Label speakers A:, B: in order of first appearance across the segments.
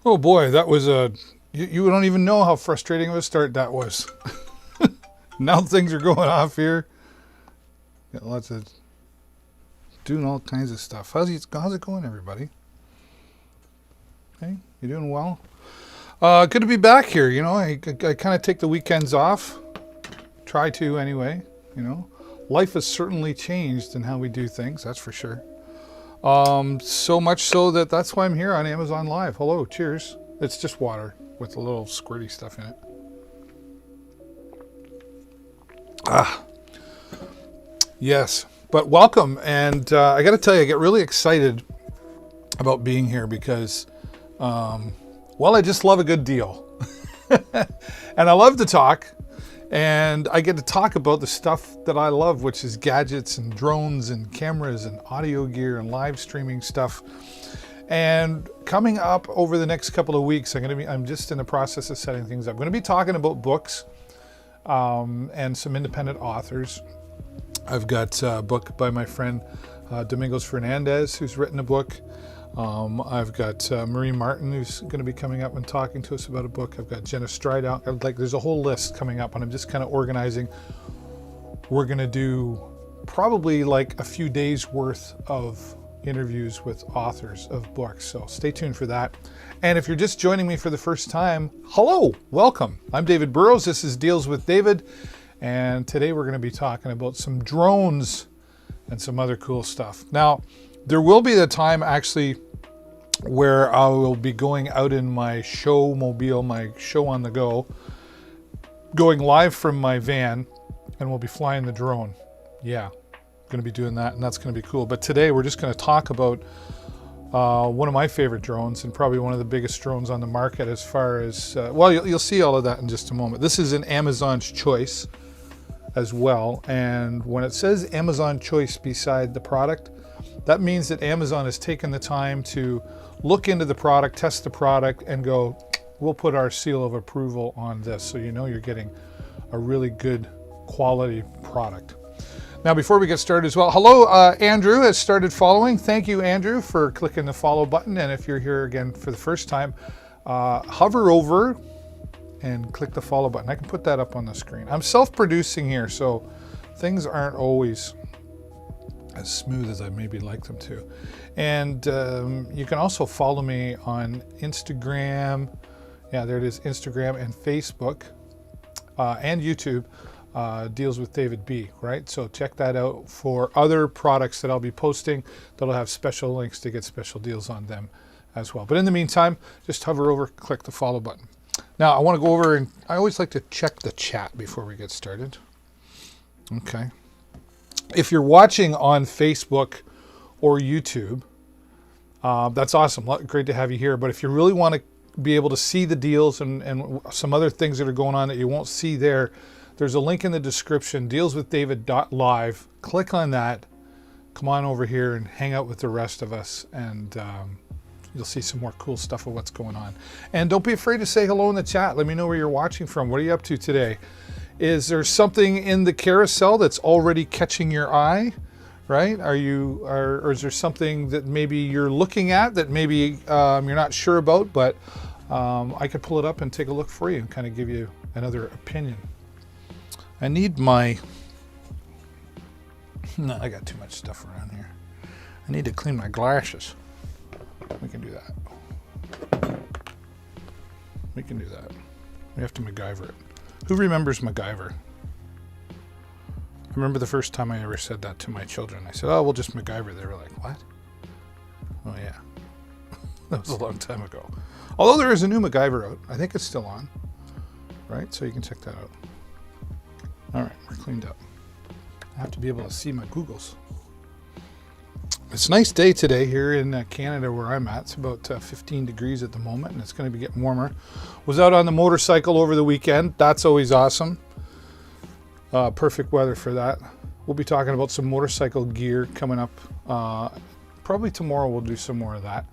A: Oh boy, that was you don't even know how frustrating of a start that was. Now things are going off here. Got lots of doing all kinds of stuff. How's it going, everybody? Hey, you doing well? Good to be back here. I kind of take the weekends off. Try to anyway. Life has certainly changed in how we do things. That's for sure. So much so that's why I'm here on Amazon Live. Hello, cheers. It's just water with a little squirty stuff in it. Yes, but welcome. And I got to tell you, I get really excited about being here because, I just love a good deal. And I love to talk. And I get to talk about the stuff that I love, which is gadgets and drones and cameras and audio gear and live streaming stuff. And coming up over the next couple of weeks, I'm just in the process of setting things up. I'm going to be talking about books and some independent authors. I've got a book by my friend Domingos Fernandez, who's written a book. I've got Marie Martin, who's going to be coming up and talking to us about a book. I've got Jenna Stride out. There's a whole list coming up, and I'm just kind of organizing. We're going to do probably like a few days worth of interviews with authors of books. So stay tuned for that. And if you're just joining me for the first time, hello, welcome. I'm David Burrows. This is Deals with David. And today we're going to be talking about some drones and some other cool stuff. Now, there will be the time actually where I will be going out in my show mobile, my show on the go, going live from my van, and we'll be flying the drone. Yeah, going to be doing that, and that's going to be cool. But today we're just going to talk about one of my favorite drones, and probably one of the biggest drones on the market as far as, you'll see all of that in just a moment. This is an Amazon's Choice as well, and when it says Amazon Choice beside the product, that means that Amazon has taken the time to look into the product, test the product, and go, we'll put our seal of approval on this. So you're getting a really good quality product. Now, before we get started as well, hello, Andrew has started following. Thank you, Andrew, for clicking the follow button. And if you're here again for the first time, hover over and click the follow button. I can put that up on the screen. I'm self-producing here, so things aren't always as smooth as I maybe like them to. And you can also follow me on Instagram. Yeah, there it is, Instagram and Facebook and YouTube, Deals with David B, right? So check that out for other products that I'll be posting that'll have special links to get special deals on them as well. But in the meantime, just hover over, click the follow button. Now, I want to go over, and I always like to check the chat before we get started. Okay. If you're watching on Facebook or YouTube, that's awesome. Great to have you here. But if you really want to be able to see the deals and some other things that are going on that you won't see there, there's a link in the description, dealswithdavid.live. Click on that. Come on over here and hang out with the rest of us, and you'll see some more cool stuff of what's going on. And don't be afraid to say hello in the chat. Let me know where you're watching from. What are you up to today? Is there something in the carousel that's already catching your eye, right? Or is there something that maybe you're looking at that maybe you're not sure about, but I could pull it up and take a look for you and kind of give you another opinion. I need my, no, I got too much stuff around here. I need to clean my glasses. We can do that. We can do that. We have to MacGyver it. Who remembers MacGyver? I remember the first time I ever said that to my children. I said, oh, we'll just MacGyver. They were like, what? Oh, yeah. That was a long time ago. Although there is a new MacGyver out. I think it's still on. Right? So you can check that out. All right, we're cleaned up. I have to be able to see my Googles. It's a nice day today here in Canada where I'm at. It's about 15 degrees at the moment, and it's going to be getting warmer. Was out on the motorcycle over the weekend. That's always awesome. Perfect weather for that. We'll be talking about some motorcycle gear coming up. Probably tomorrow we'll do some more of that.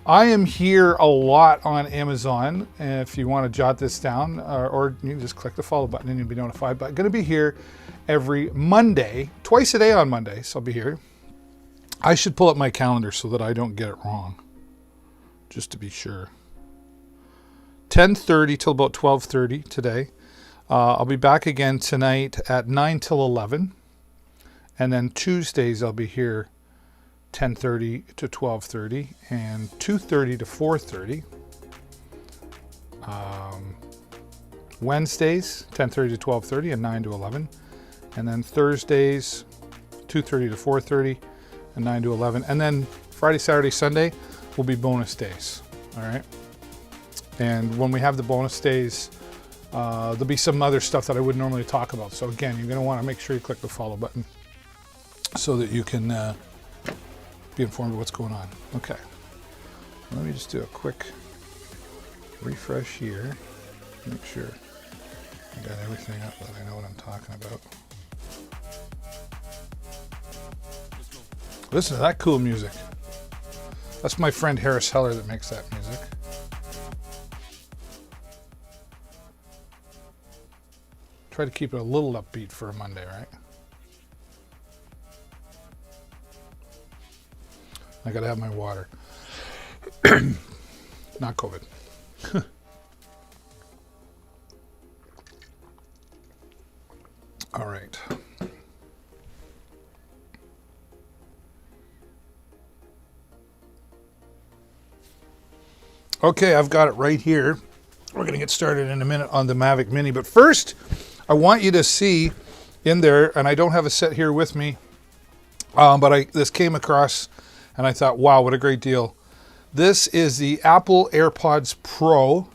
A: I am here a lot on Amazon, and if you want to jot this down, or you can just click the follow button and you'll be notified. But I'm going to be here every Monday, twice a day on Mondays. I'll be here. I should pull up my calendar so that I don't get it wrong, just to be sure. 10:30 till about 12:30 today. I'll be back again tonight at 9 till 11. And then Tuesdays I'll be here 10:30 to 12:30 and 2:30 to 4:30. Wednesdays 10:30 to 12:30 and 9 to 11. And then Thursdays 2:30 to 4:30 and 9 to 11. And then Friday, Saturday, Sunday will be bonus days. All right. And when we have the bonus days, there'll be some other stuff that I wouldn't normally talk about. So again, you're going to want to make sure you click the follow button so that you can be informed of what's going on. Okay. Let me just do a quick refresh here. Make sure I got everything up that I know what I'm talking about. Listen to that cool music. That's my friend Harris Heller that makes that music. Try to keep it a little upbeat for a Monday, right? I gotta have my water. Not COVID. All right. Okay, I've got it right here. We're going to get started in a minute on the Mavic Mini. But first, I want you to see in there, and I don't have a set here with me, but this came across, and I thought, wow, what a great deal. This is the Apple AirPods Pro,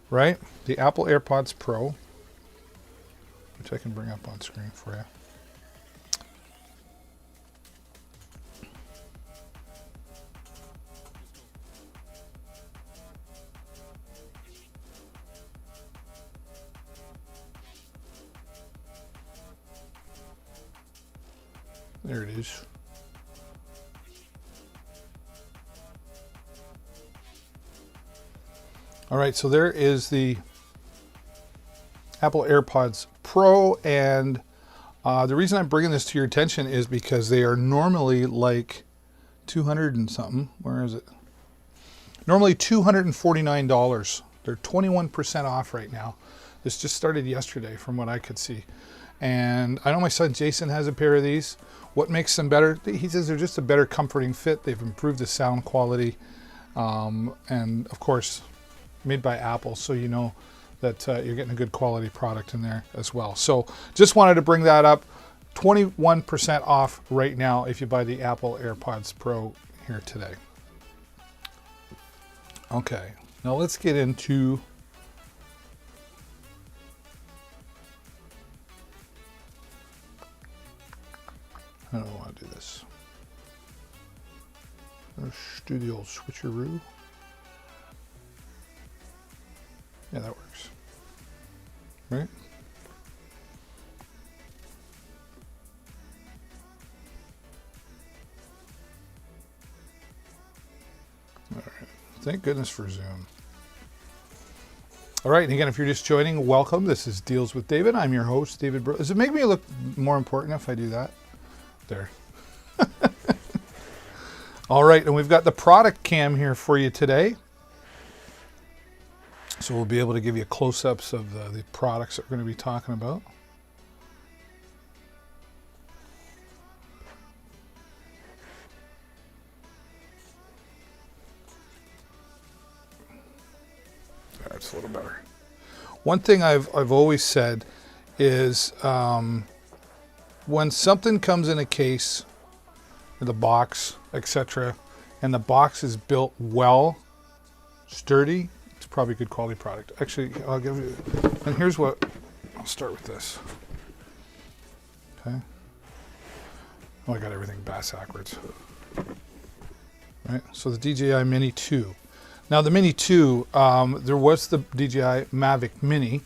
A: right? The Apple AirPods Pro, which I can bring up on screen for you. There it is. All right, so there is the Apple AirPods Pro, and the reason I'm bringing this to your attention is because they are normally like 200 and something. Where is it? Normally $249. They're 21% off right now. This just started yesterday from what I could see. And I know my son Jason has a pair of these. What makes them better? He says they're just a better comforting fit. They've improved the sound quality. And of course, made by Apple. So you know that you're getting a good quality product in there as well. So just wanted to bring that up. 21% off right now if you buy the Apple AirPods Pro here today. Okay, now let's get into I don't want to do this. Let's do the old switcheroo. Yeah, that works. Right? All right. Thank goodness for Zoom. All right, and again, if you're just joining, welcome. This is Deals with David. I'm your host, David Bro. Does it make me look more important if I do that? There. All right, and we've got the product cam here for you today. So we'll be able to give you close-ups of the products that we're going to be talking about. That's a little better. One thing I've always said is when something comes in a case, the box, etc., and the box is built well, sturdy, it's probably a good quality product. Actually, I'll give you, and here's what, I'll start with this. Okay. Oh, I got everything backwards. Right, so the DJI Mini 2. Now the Mini 2, there was the DJI Mavic Mini,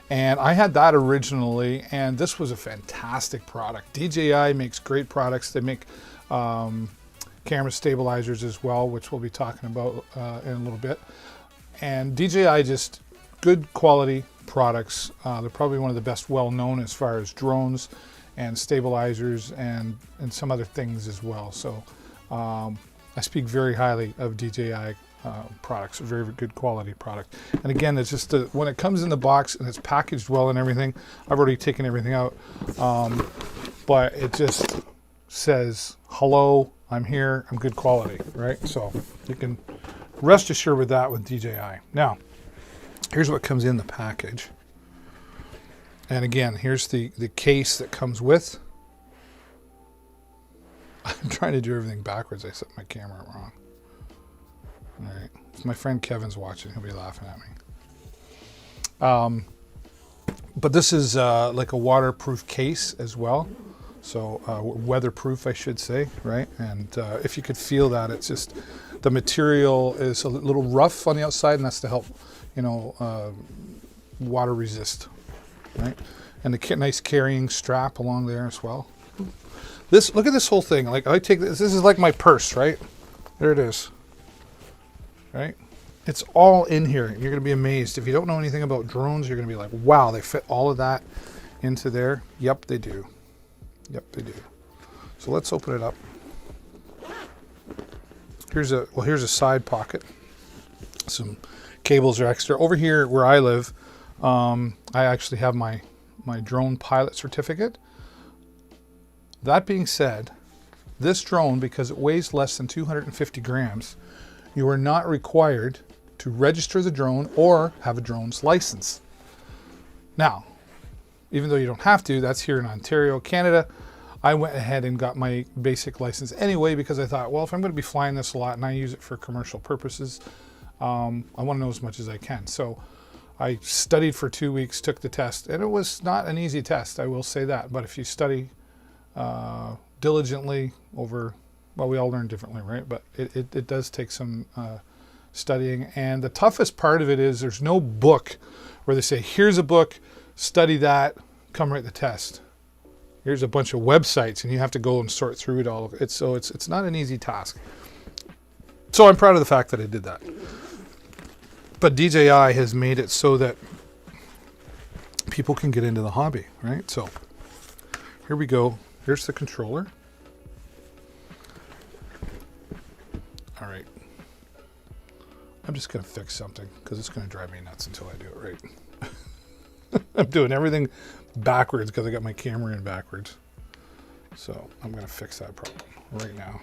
A: and I had that originally, and this was a fantastic product. DJI makes great products. They make camera stabilizers as well, which we'll be talking about in a little bit. And DJI, just good quality products. They're probably one of the best well-known as far as drones and stabilizers and some other things as well. So I speak very highly of DJI products, very, very good quality product. And again, it's just when it comes in the box and it's packaged well and everything, I've already taken everything out, but it just says, hello, I'm here, I'm good quality, right? So you can rest assured with that with DJI. Now, here's what comes in the package. And again, here's the case that comes with. I'm trying to do everything backwards. I set my camera wrong. All right. If my friend Kevin's watching, he'll be laughing at me. But this is like a waterproof case as well. So weatherproof, I should say, right? And if you could feel that, it's just the material is a little rough on the outside, and that's to help, water resist, right? And the nice carrying strap along there as well. Look at this whole thing. Like I take this. This is like my purse, right? There it is. Right? It's all in here. You're going to be amazed. If you don't know anything about drones, you're going to be like, wow, they fit all of that into there. Yep, they do. Yep, they do. So let's open it up. Here's a side pocket. Some cables are extra. Over here where I live, I actually have my drone pilot certificate. That being said, this drone, because it weighs less than 250 grams, you are not required to register the drone or have a drone's license. Now, even though you don't have to, that's here in Ontario, Canada. I went ahead and got my basic license anyway because I thought, well, if I'm going to be flying this a lot and I use it for commercial purposes, I want to know as much as I can. So I studied for 2 weeks, took the test, and it was not an easy test, I will say that. But if you study diligently over, well, we all learn differently, right? But it does take some studying. And the toughest part of it is there's no book where they say, here's a book, study that, come write the test. Here's a bunch of websites, and you have to go and sort through it all. So it's not an easy task. So I'm proud of the fact that I did that. But DJI has made it so that people can get into the hobby, right? So here we go. Here's the controller. All right. I'm just going to fix something because it's going to drive me nuts until I do it right. I'm doing everything backwards because I got my camera in backwards. So I'm going to fix that problem right now.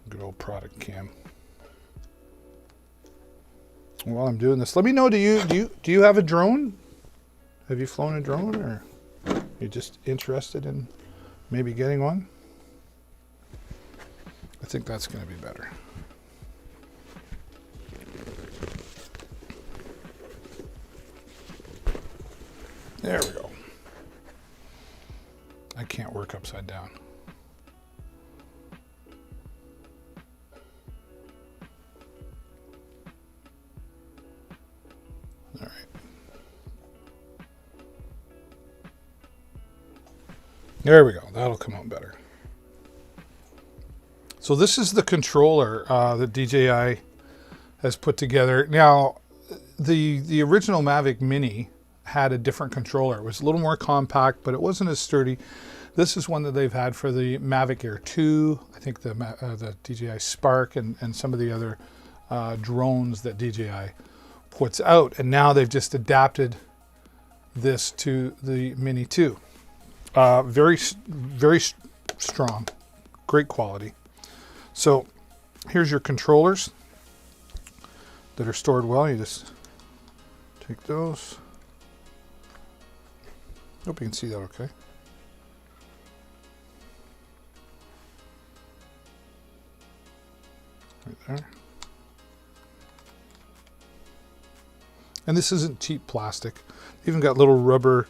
A: Good old product cam. While I'm doing this, let me know, do you have a drone? Have you flown a drone, or you're just interested in maybe getting one? I think that's going to be better. There we go. I can't work upside down. All right. There we go. That'll come out better. So this is the controller that DJI has put together. Now, the original Mavic Mini had a different controller. It was a little more compact, but it wasn't as sturdy. This is one that they've had for the Mavic Air 2, I think the DJI Spark, and some of the other drones that DJI puts out. And now they've just adapted this to the Mini 2. Very, very strong, great quality. So here's your controllers that are stored well. You just take those. Hope you can see that okay. Right there. And this isn't cheap plastic. Even got little rubber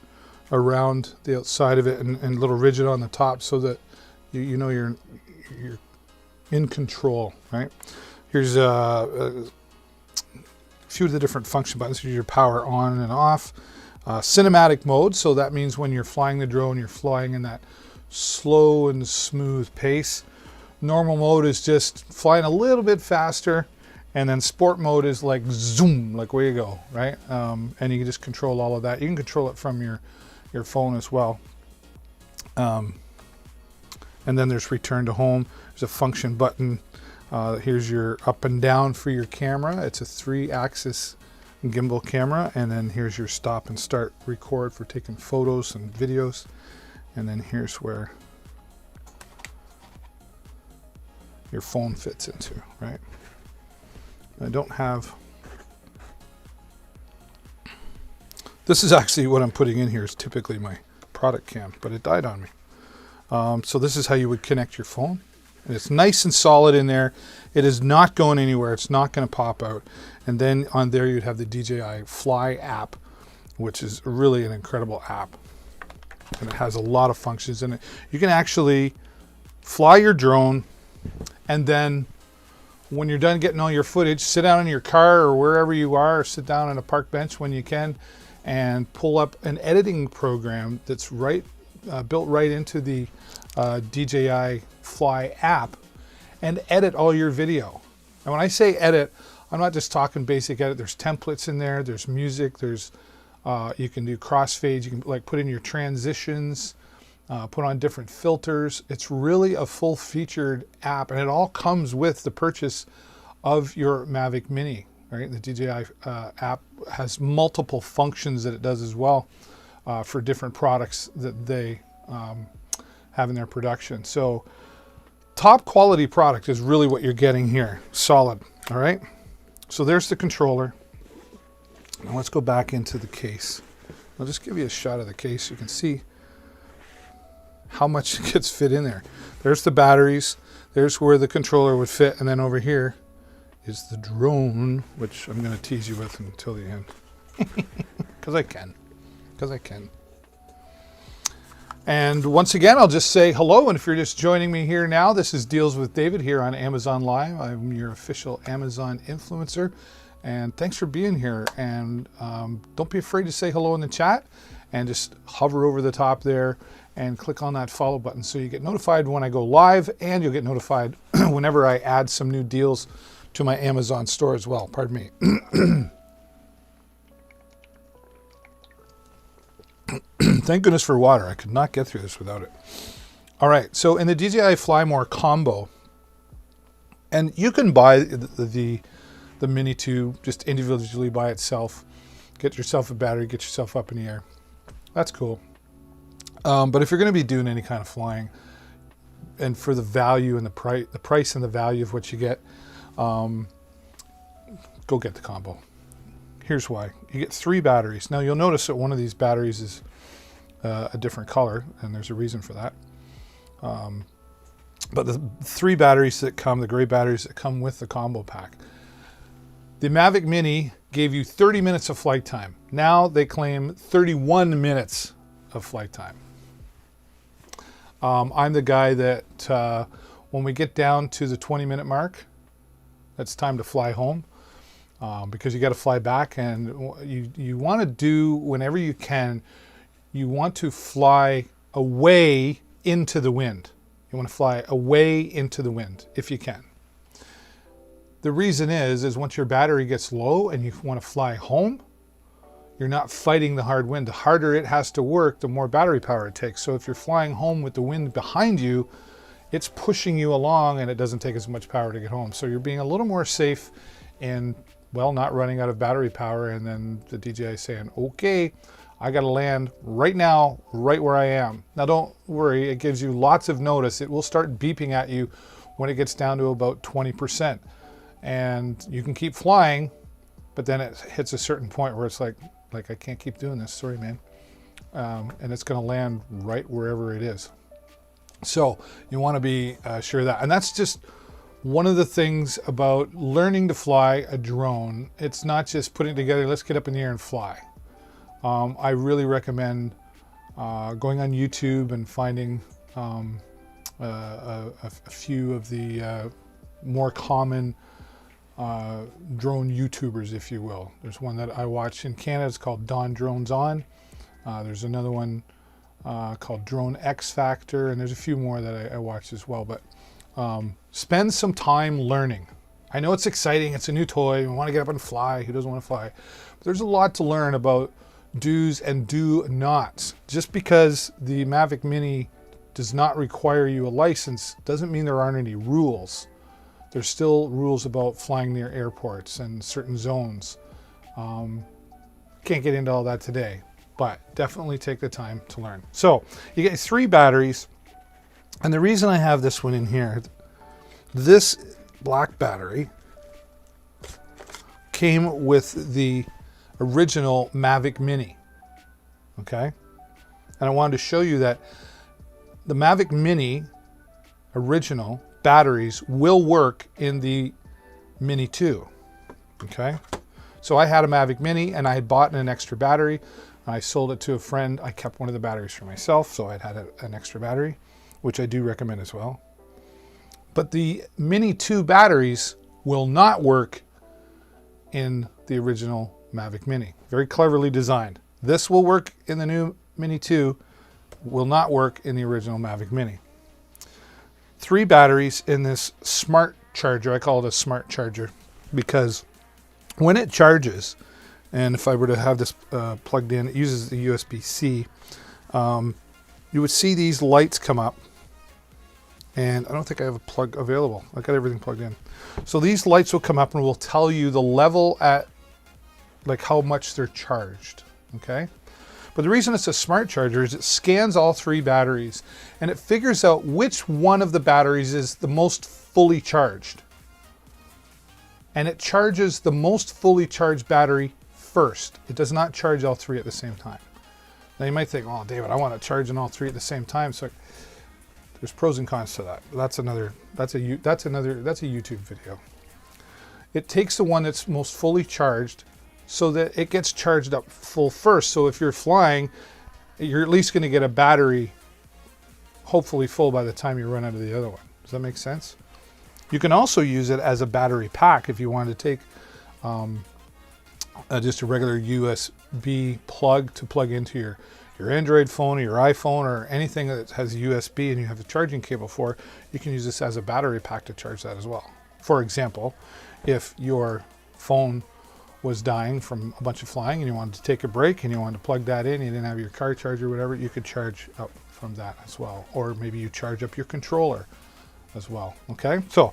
A: around the outside of it and a little rigid on the top so that you know you're in control, right? Here's a few of the different function buttons. Here's your power on and off. Cinematic mode, so that means when you're flying the drone, you're flying in that slow and smooth pace. Normal mode is just flying a little bit faster, and then sport mode is like zoom, like where you go, right? And you can just control all of that. You can control it from your phone as well. And And then there's return to home. There's a function button. Here's your up and down for your camera. It's a 3-axis gimbal camera. And then here's your stop and start record for taking photos and videos. And then here's where your phone fits into, right? I don't have... This is actually what I'm putting in here is typically my product cam, but it died on me. So this is how you would connect your phone. And it's nice and solid in there. It is not going anywhere. It's not going to pop out. And then on there you'd have the DJI Fly app, which is really an incredible app. And it has a lot of functions in it. You can actually fly your drone, and then when you're done getting all your footage, sit down in your car or wherever you are, or sit down on a park bench when you can, and pull up an editing program that's built right into the DJI Fly app, and edit all your video. And when I say edit, I'm not just talking basic edit. There's templates in there. There's music. There's you can do crossfades. You can like put in your transitions, put on different filters. It's really a full-featured app, and it all comes with the purchase of your Mavic Mini. Right, the DJI app has multiple functions that it does as well for different products that they have in their production. So top quality product is really what you're getting here. Solid. All right. So there's the controller. Now let's go back into the case. I'll just give you a shot of the case so you can see how much gets fit in there. There's the batteries. There's where the controller would fit. And then over here is the drone, which I'm going to tease you with until the end. Because I can. And once again, I'll just say hello. And if you're just joining me here now, this is Deals with David here on Amazon Live. I'm your official Amazon influencer. And thanks for being here. And don't be afraid to say hello in the chat. And just hover over the top there and click on that follow button so you get notified when I go live. And you'll get notified whenever I add some new deals to my Amazon store as well. Pardon me. Thank goodness for water. I could not get through this without it. All right, so in the DJI Fly More combo, and you can buy the Mini 2 just individually by itself. Get yourself a battery, get yourself up in the air. That's cool. But if you're going to be doing any kind of flying, and for the value and the price and the value of what you get, go get the combo. Here's why. You get 3 batteries. Now you'll notice that one of these batteries is a different color, and there's a reason for that. But the 3 batteries that come, the gray batteries that come with the combo pack. The Mavic Mini gave you 30 minutes of flight time. Now they claim 31 minutes of flight time. I'm the guy that when we get down to the 20-minute mark, it's time to fly home. Because you got to fly back, and you want to do, whenever you can, you want to fly away into the wind. You want to fly away into the wind if you can. The reason is once your battery gets low and you want to fly home, you're not fighting the hard wind. The harder it has to work, the more battery power it takes. So if you're flying home with the wind behind you, it's pushing you along and it doesn't take as much power to get home. So you're being a little more safe in, well, not running out of battery power, and then the DJI saying, okay, I got to land right now, right where I am. Now don't worry, it gives you lots of notice. It will start beeping at you when it gets down to about 20%. And you can keep flying, but then it hits a certain point where it's like I can't keep doing this, sorry man. And it's gonna land right wherever it is. So you wanna be sure of that. And that's just one of the things about learning to fly a drone. It's not just putting it together, let's get up in the air and fly. I really recommend going on YouTube and finding a few of the more common drone YouTubers, if you will. There's one that I watch in Canada, it's called Don Drones On. There's another one called Drone X Factor, and there's a few more that I watch as well. But spend some time learning. I know it's exciting, it's a new toy, we want to get up and fly, who doesn't want to fly? But there's a lot to learn about do's and do nots. Just because the Mavic Mini does not require you a license doesn't mean there aren't any rules. There's still rules about flying near airports and certain zones. Can't get into all that today, but definitely take the time to learn. So you get 3 batteries, and the reason I have this one in here, this black battery came with the original Mavic Mini, okay? And I wanted to show you that the Mavic Mini original batteries will work in the Mini 2, okay? So I had a Mavic Mini and I had bought an extra battery. I sold it to a friend. I kept one of the batteries for myself, so I'd had an extra battery, which I do recommend as well. But the Mini 2 batteries will not work in the original Mavic Mini. Very cleverly designed. This will work in the new Mini 2, will not work in the original Mavic Mini. 3 batteries in this smart charger. I call it a smart charger because when it charges, and if I were to have this plugged in, it uses the USB-C, you would see these lights come up. And I don't think I have a plug available. I got everything plugged in. So these lights will come up and will tell you the level at, like, how much they're charged, okay? But the reason it's a smart charger is it scans all 3 batteries and it figures out which one of the batteries is the most fully charged. And it charges the most fully charged battery first. It does not charge all 3 at the same time. Now you might think, oh, David, I want to charge in all 3 at the same time. So there's pros and cons to that. That's a YouTube video. It takes the one that's most fully charged so that it gets charged up full first. So if you're flying, you're at least going to get a battery hopefully full by the time you run out of the other one. Does that make sense? You can also use it as a battery pack if you want to take just a regular USB plug to plug into your Android phone or your iPhone or anything that has USB and you have a charging cable for. You can use this as a battery pack to charge that as well. For example, if your phone was dying from a bunch of flying and you wanted to take a break and you wanted to plug that in, you didn't have your car charger or whatever, you could charge up from that as well. Or maybe you charge up your controller as well, okay? So,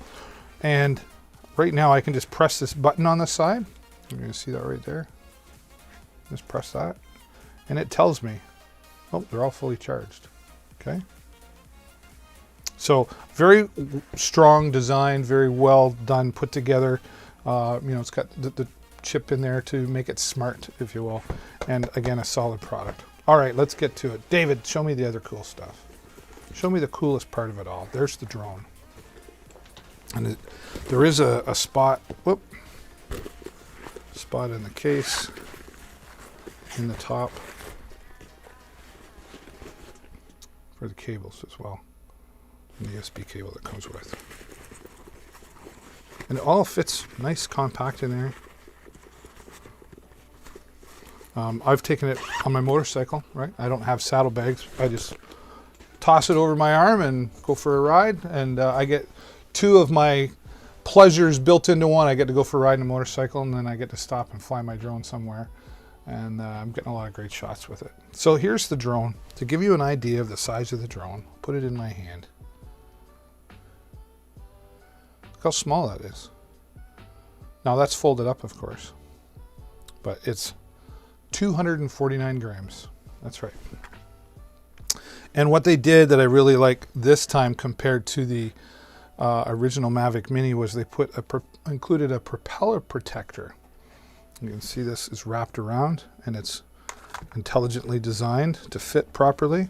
A: and right now I can just press this button on the side. You're gonna see that right there. Just press that and it tells me, oh, they're all fully charged, okay? So very strong design, very well done, put together. It's got the chip in there to make it smart, if you will. And again, a solid product. All right, let's get to it. David, show me the other cool stuff. Show me the coolest part of it all. There's the drone. And there is a spot in the case, in the top, for the cables as well. And the USB cable that comes with. And it all fits nice, compact in there. I've taken it on my motorcycle, right? I don't have saddlebags. I just toss it over my arm and go for a ride. And I get 2 of my pleasures built into one. I get to go for a ride in a motorcycle, and then I get to stop and fly my drone somewhere. And I'm getting a lot of great shots with it. So here's the drone. To give you an idea of the size of the drone, put it in my hand. Look how small that is. Now that's folded up, of course, but it's 249 grams. That's right. And what they did that I really like this time compared to the original Mavic Mini was they included a propeller protector. You can see this is wrapped around and it's intelligently designed to fit properly,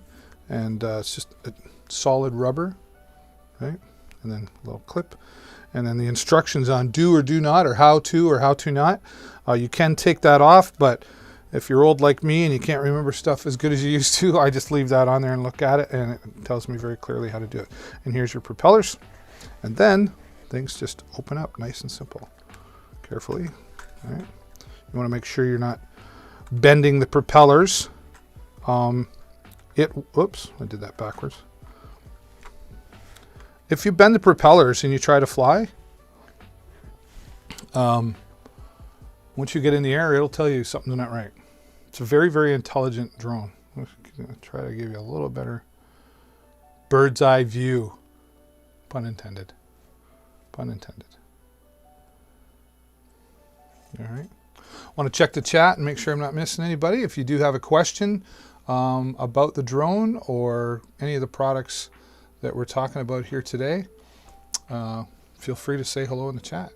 A: and it's just a solid rubber, right? And then a little clip, and then the instructions on do or do not, or how to not. You can take that off, but if you're old like me and you can't remember stuff as good as you used to, I just leave that on there and look at it, and it tells me very clearly how to do it. And here's your propellers, and then things just open up nice and simple, carefully. All right. You want to make sure you're not bending the propellers. Whoops, I did that backwards. If you bend the propellers and you try to fly, once you get in the air, it'll tell you something's not right. It's a very, very intelligent drone. I'm going to try to give you a little better bird's eye view. Pun intended. Pun intended. All right. Want to check the chat and make sure I'm not missing anybody. If you do have a question about the drone or any of the products that we're talking about here today, feel free to say hello in the chat.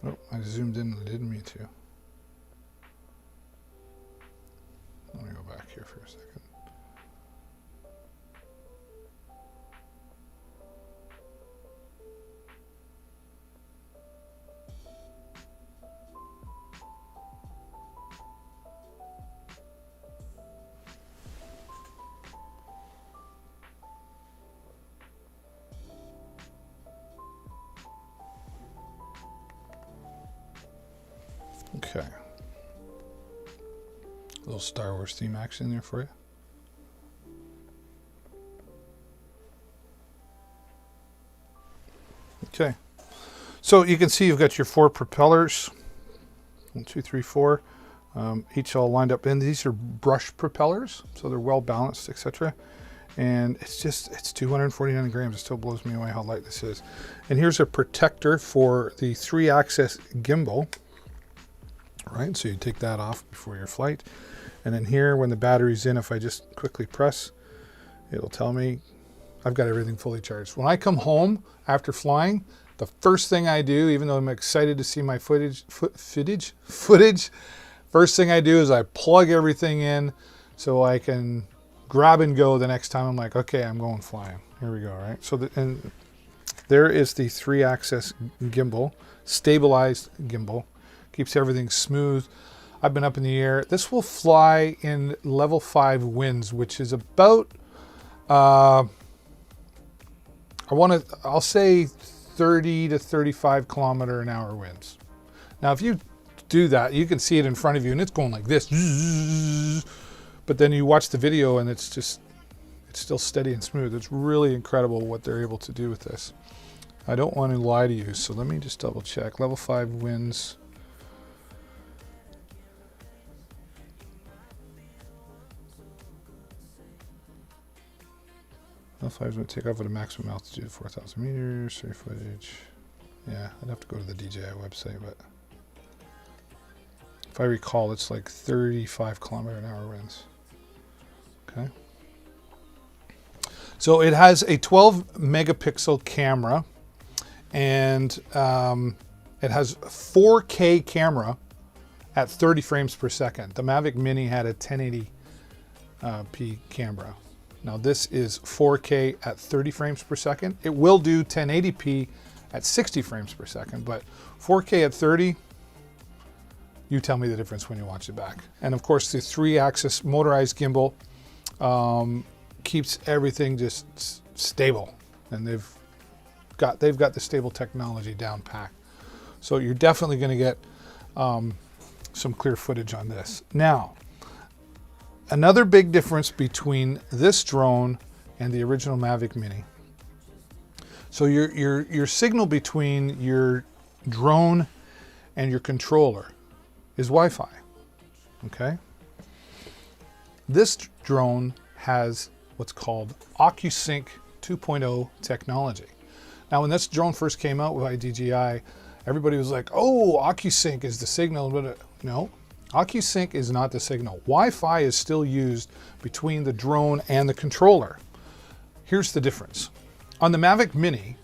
A: Oh, I zoomed in and I didn't mean to. Let me go back here for a second. Okay. A little Star Wars theme action there for you. Okay. So you can see you've got your 4 propellers. 1, 2, 3, 4. Each all lined up in. These are brush propellers, so they're well balanced, etc. And it's 249 grams. It still blows me away how light this is. And here's a protector for the 3-axis gimbal. Right, so you take that off before your flight. And then here, when the battery's in, if I just quickly press, it'll tell me I've got everything fully charged. When I come home after flying, the first thing I do, even though I'm excited to see my footage, first thing I do is I plug everything in so I can grab and go the next time. I'm like, okay, I'm going flying. Here we go, right? So and there is the 3-axis gimbal, stabilized gimbal. Keeps everything smooth. I've been up in the air. This will fly in level 5 winds, which is about, I'll say 30 to 35 kilometer an hour winds. Now, if you do that, you can see it in front of you and it's going like this. But then you watch the video and it's still steady and smooth. It's really incredible what they're able to do with this. I don't want to lie to you, so let me just double check. Level 5 winds. Level 5 is going to take off at a maximum altitude of 4,000 meters. Sorry, footage. Yeah, I'd have to go to the DJI website, but if I recall, it's like 35 kilometer an hour winds. Okay. So it has a 12 megapixel camera, and it has 4K camera at 30 frames per second. The Mavic Mini had a 1080p camera. Now this is 4K at 30 frames per second. It will do 1080p at 60 frames per second, but 4K at 30, you tell me the difference when you watch it back. And of course the 3-axis motorized gimbal keeps everything just stable, and they've got the stable technology down packed. So you're definitely going to get some clear footage on this. Now, another big difference between this drone and the original Mavic Mini. So your signal between your drone and your controller is Wi-Fi. Okay. This drone has what's called OcuSync 2.0 technology. Now, when this drone first came out by DJI, everybody was like, "Oh, OcuSync is the signal." But no. OcuSync is not the signal. Wi-Fi is still used between the drone and the controller. Here's the difference. On the Mavic Mini,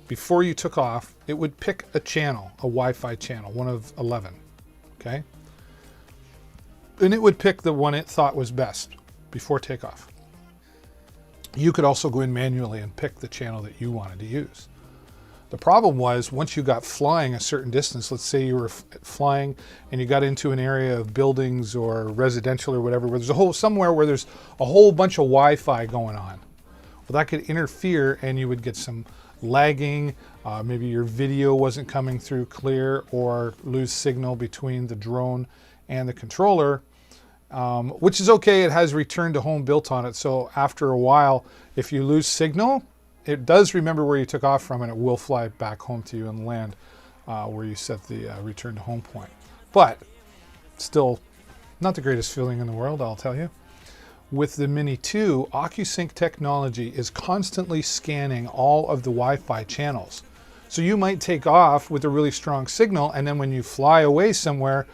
A: before you took off, it would pick a channel, a Wi-Fi channel, one of 11, okay? And it would pick the one it thought was best before takeoff. You could also go in manually and pick the channel that you wanted to use. The problem was, once you got flying a certain distance, let's say you were flying and you got into an area of buildings or residential or whatever, where there's somewhere where there's a whole bunch of Wi-Fi going on. Well, that could interfere and you would get some lagging, maybe your video wasn't coming through clear, or lose signal between the drone and the controller, which is okay. It has return to home built on it. So after a while, if you lose signal, it does remember where you took off from, and it will fly back home to you and land where you set the return to home point. But still not the greatest feeling in the world, I'll tell you. with the Mini 2, OcuSync technology is constantly scanning all of the Wi-Fi channels. So you might take off with a really strong signal, and then when you fly away somewhere,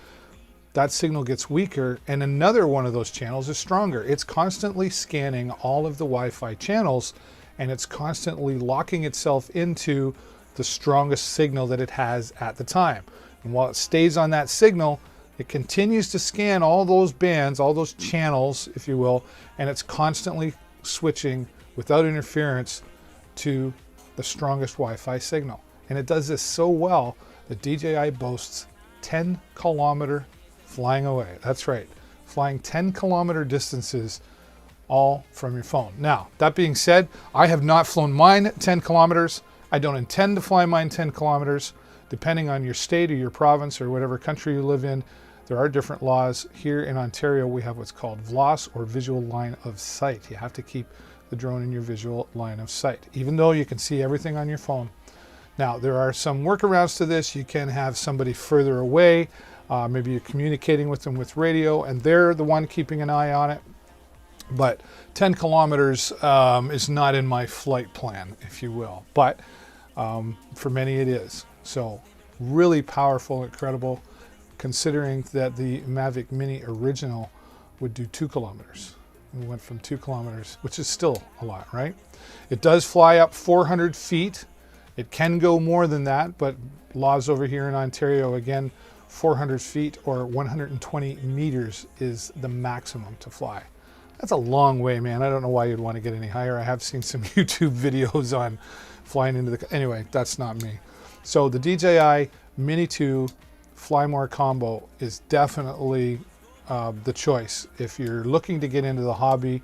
A: that signal gets weaker and another one of those channels is stronger. It's constantly scanning all of the Wi-Fi channels, and it's constantly locking itself into the strongest signal that it has at the time. And while it stays on that signal, it continues to scan all those bands, all those channels, if you will, and it's constantly switching without interference to the strongest Wi-Fi signal. And it does this so well that DJI boasts 10-kilometer flying away. That's right, flying 10-kilometer distances all from your phone. Now, that being said, I have not flown mine 10 kilometers. I don't intend to fly mine 10 kilometers. Depending on your state or your province or whatever country you live in, there are different laws. Here in Ontario, we have what's called VLOS, or visual line of sight. You have to keep the drone in your visual line of sight, even though you can see everything on your phone. Now, there are some workarounds to this. You can have somebody further away. Maybe you're communicating with them with radio, and they're the one keeping an eye on it. But 10 kilometers is not in my flight plan, if you will. But for many it is. So really powerful, incredible, considering that the Mavic Mini original would do 2 kilometers. We went from 2 kilometers, which is still a lot, right? It does fly up 400 feet. It can go more than that, but laws over here in Ontario, again, 400 feet or 120 meters is the maximum to fly. That's a long way, man. I don't know why you'd want to get any higher. I have seen some YouTube videos on flying into the... Anyway, that's not me. So the DJI Mini 2 Fly More combo is definitely the choice if you're looking to get into the hobby,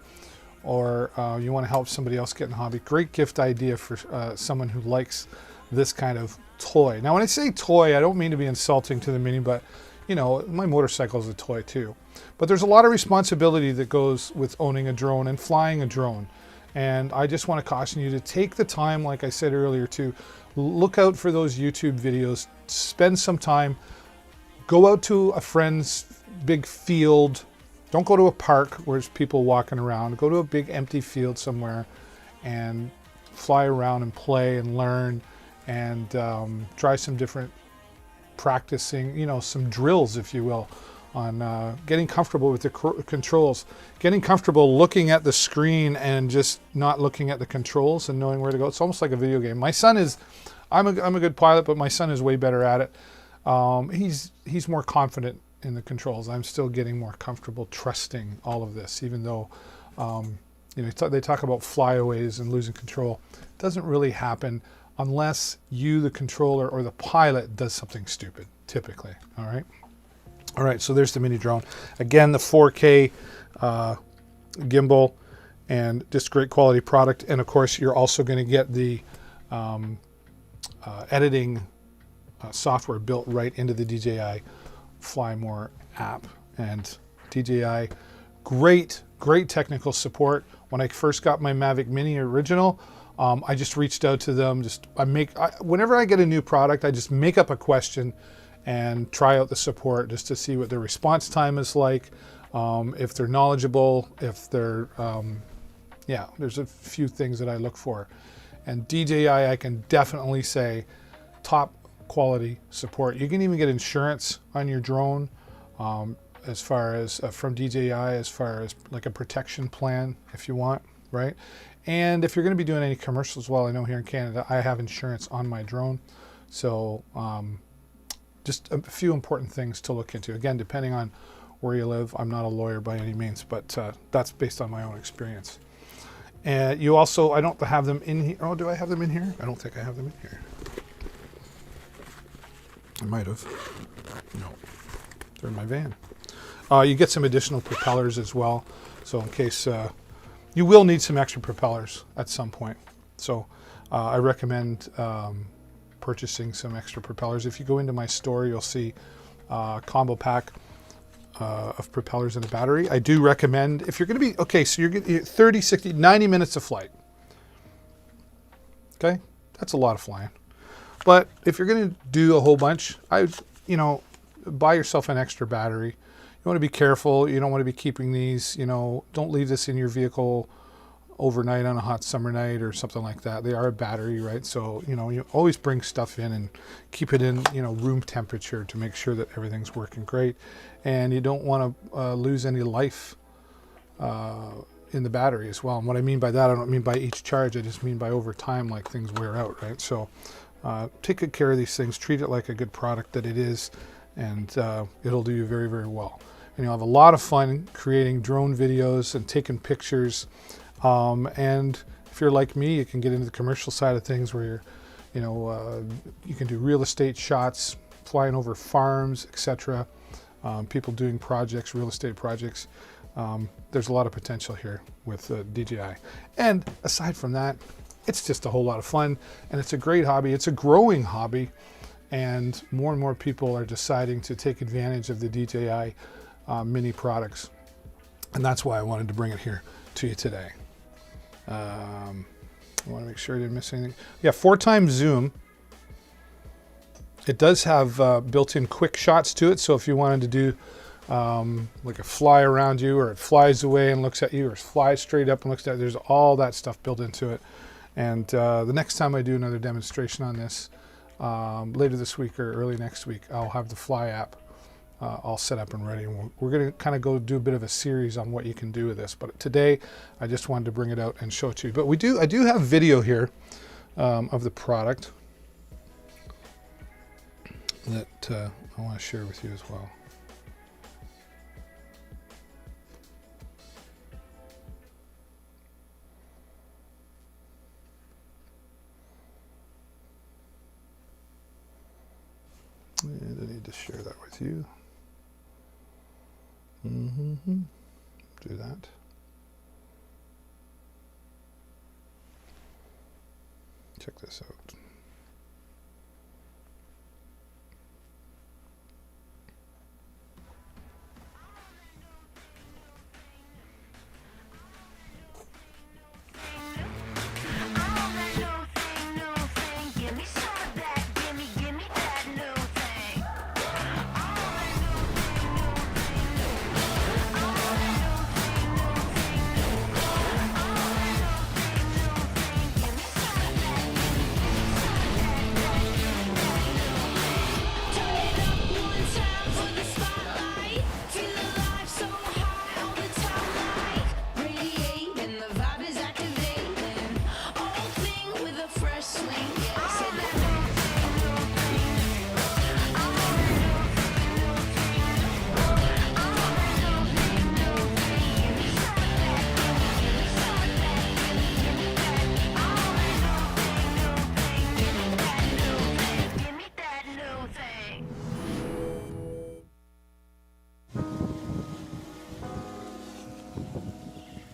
A: or you want to help somebody else get in the hobby. Great gift idea for someone who likes this kind of toy. Now, when I say toy, I don't mean to be insulting to the Mini, but you know, my motorcycle is a toy too. But there's a lot of responsibility that goes with owning a drone and flying a drone. And I just want to caution you to take the time, like I said earlier, to look out for those YouTube videos, spend some time, go out to a friend's big field. Don't go to a park where there's people walking around. Go to a big empty field somewhere and fly around and play and learn, and try some different practicing, you know, some drills, if you will, on getting comfortable with the controls, getting comfortable looking at the screen and just not looking at the controls and knowing where to go. It's almost like a video game. My son is, I'm a good pilot, but my son is way better at it. He's more confident in the controls. I'm still getting more comfortable trusting all of this, even though, you know, they talk about flyaways and losing control. It doesn't really happen unless you, the controller, or the pilot does something stupid, typically, all right? All right, so there's the mini drone. Again, the 4K gimbal, and just great quality product. And of course, you're also going to get the editing software built right into the DJI Fly More app. And DJI, great technical support. When I first got my Mavic Mini original, I just reached out to them. Whenever I get a new product, I just make up a question and try out the support just to see what their response time is like, if they're knowledgeable, if they're, yeah, there's a few things that I look for. And DJI, I can definitely say, top quality support. You can even get insurance on your drone, as far as from DJI, as far as like a protection plan if you want, right? And if you're going to be doing any commercials, well, I know here in Canada, I have insurance on my drone. So just a few important things to look into. Again, depending on where you live, I'm not a lawyer by any means, but that's based on my own experience. And you also, I don't have them in here. Oh, do I have them in here? I don't think I have them in here. I might have. No, they're in my van. You get some additional propellers as well. So in case, you will need some extra propellers at some point. So I recommend purchasing some extra propellers. If you go into my store, you'll see a combo pack of propellers and a battery. I do recommend, if you're going to be, okay, so you're getting 30, 60, 90 minutes of flight. Okay, that's a lot of flying. But if you're going to do a whole bunch, you know, buy yourself an extra battery. want to be careful. You don't want to be keeping these, don't leave this in your vehicle overnight on a hot summer night or something like that. They are a battery, right? So, you always bring stuff in and keep it in, room temperature to make sure that everything's working great. And you don't want to lose any life in the battery as well. And what I mean by that, I don't mean by each charge, I just mean by over time, like things wear out, right? So take good care of these things, treat it like a good product that it is, and it'll do you very, very well. And you'll have a lot of fun creating drone videos and taking pictures. And if you're like me, you can get into the commercial side of things where you're, you can do real estate shots, flying over farms, etc. People doing projects, real estate projects. There's a lot of potential here with DJI. And aside from that, it's just a whole lot of fun, and it's a great hobby. It's a growing hobby, and more people are deciding to take advantage of the DJI Mini products. And that's why I wanted to bring it here to you today. I want to make sure I didn't miss anything. Yeah, 4x zoom. It does have built-in quick shots to it, so if you wanted to do like a fly around you, or it flies away and looks at you, or flies straight up and looks at you, there's all that stuff built into it. And the next time I do another demonstration on this, later this week or early next week, I'll have the Fly app all set up and ready. And we're going to kind of go do a bit of a series on what you can do with this. But today, I just wanted to bring it out and show it to you. But I do have video here of the product that I want to share with you as well. And I need to share that with you. Do that. Check this out.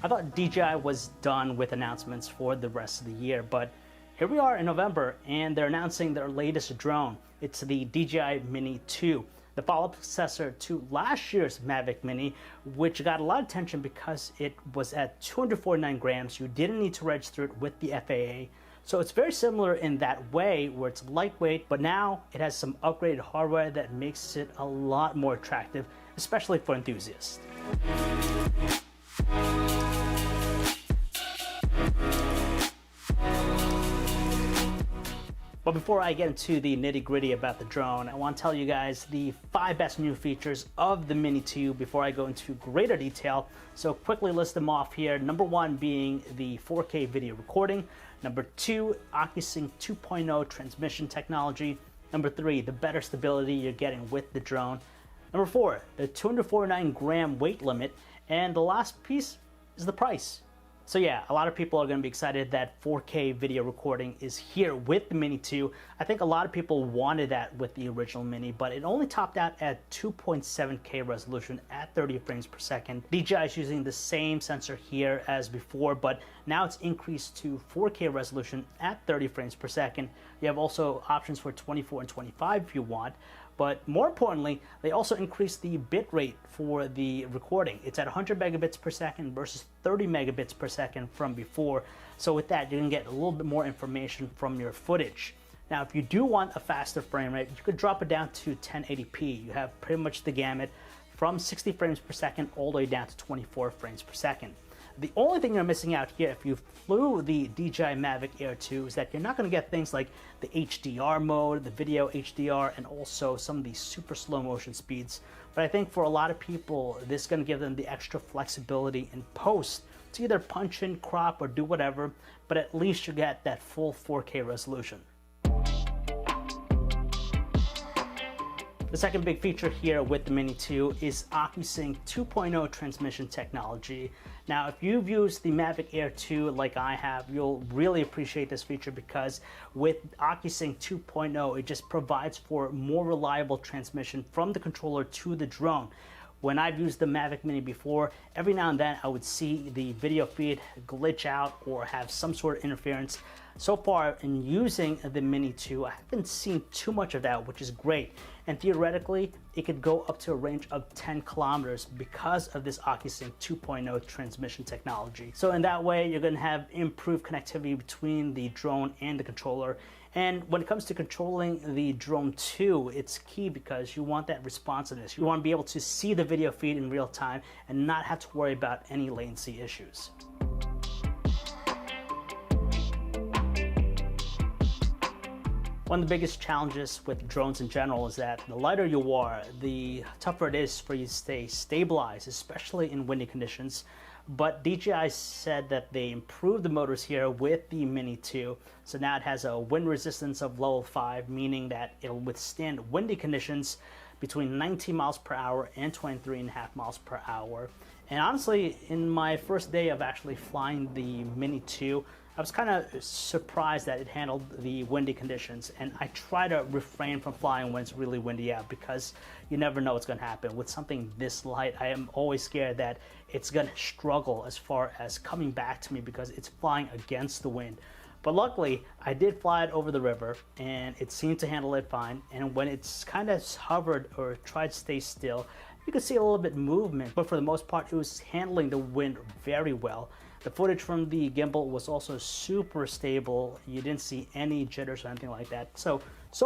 B: I thought DJI was done with announcements for the rest of the year, but here we are in November and they're announcing their latest drone. It's the DJI Mini 2, the follow-up successor to last year's Mavic Mini, which got a lot of attention because it was at 249 grams. You didn't need to register it with the FAA. So it's very similar in that way, where it's lightweight, but now it has some upgraded hardware that makes it a lot more attractive, especially for enthusiasts. But before I get into the nitty-gritty about the drone, I want to tell you guys the 5 best new features of the Mini 2 before I go into greater detail. So quickly list them off here. Number 1 being the 4K video recording. Number 2, OcuSync 2.0 transmission technology. Number 3, the better stability you're getting with the drone. Number 4, the 249 gram weight limit. And the last piece is the price. So yeah, a lot of people are going to be excited that 4K video recording is here with the Mini 2. I think a lot of people wanted that with the original Mini, but it only topped out at 2.7K resolution at 30 frames per second. DJI is using the same sensor here as before, but now it's increased to 4K resolution at 30 frames per second. You have also options for 24 and 25 if you want. But more importantly, they also increased the bit rate for the recording. It's at 100 megabits per second versus 30 megabits per second from before. So with that, you can get a little bit more information from your footage. Now, if you do want a faster frame rate, you could drop it down to 1080p. You have pretty much the gamut from 60 frames per second all the way down to 24 frames per second. The only thing you're missing out here if you flew the DJI Mavic Air 2 is that you're not going to get things like the HDR mode, the video HDR, and also some of the super slow motion speeds. But I think for a lot of people, this is going to give them the extra flexibility in post to either punch in, crop, or do whatever, but at least you get that full 4K resolution. The second big feature here with the Mini 2 is OcuSync 2.0 transmission technology. Now, if you've used the Mavic Air 2 like I have, you'll really appreciate this feature because with OcuSync 2.0, it just provides for more reliable transmission from the controller to the drone. When I've used the Mavic Mini before, every now and then I would see the video feed glitch out or have some sort of interference. So far in using the Mini 2, I haven't seen too much of that, which is great. And theoretically, it could go up to a range of 10 kilometers because of this OcuSync 2.0 transmission technology. So in that way, you're gonna have improved connectivity between the drone and the controller. And when it comes to controlling the drone too, it's key because you want that responsiveness. You want to be able to see the video feed in real time and not have to worry about any latency issues. One of the biggest challenges with drones in general is that the lighter you are, the tougher it is for you to stay stabilized, especially in windy conditions. But DJI said that they improved the motors here with the Mini 2. So now it has a wind resistance of level 5, meaning that it'll withstand windy conditions between 19 miles per hour and 23.5 miles per hour. And honestly, in my first day of actually flying the Mini 2, I was kind of surprised that it handled the windy conditions, and I try to refrain from flying when it's really windy out because you never know what's going to happen. With something this light, I am always scared that it's going to struggle as far as coming back to me because it's flying against the wind. But luckily, I did fly it over the river, and it seemed to handle it fine. And when it's kind of hovered or tried to stay still, you could see a little bit movement, but for the most part, it was handling the wind very well. The footage from the gimbal was also super stable. You didn't see any jitters or anything like that. So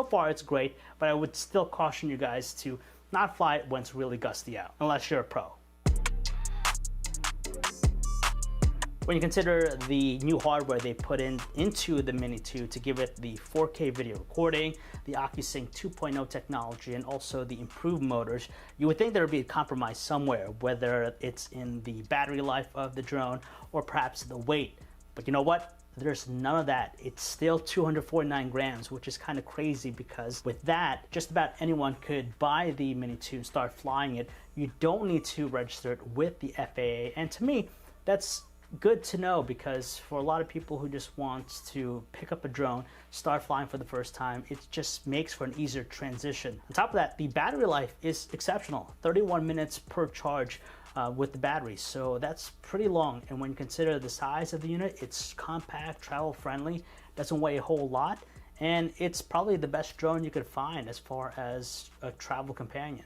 B: far it's great, but I would still caution you guys to not fly it when it's really gusty out, unless you're a pro. When you consider the new hardware they put into the Mini 2 to give it the 4K video recording, the OcuSync 2.0 technology, and also the improved motors, you would think there would be a compromise somewhere, whether it's in the battery life of the drone or perhaps the weight. But you know what? There's none of that. It's still 249 grams, which is kind of crazy because with that, just about anyone could buy the Mini 2 and start flying it. You don't need to register it with the FAA. And to me, that's good to know because for a lot of people who just want to pick up a drone, start flying for the first time, it just makes for an easier transition. On top of that, the battery life is exceptional, 31 minutes per charge with the battery, so that's pretty long. And when you consider the size of the unit, it's compact, travel friendly, doesn't weigh a whole lot, and it's probably the best drone you could find as far as a travel companion.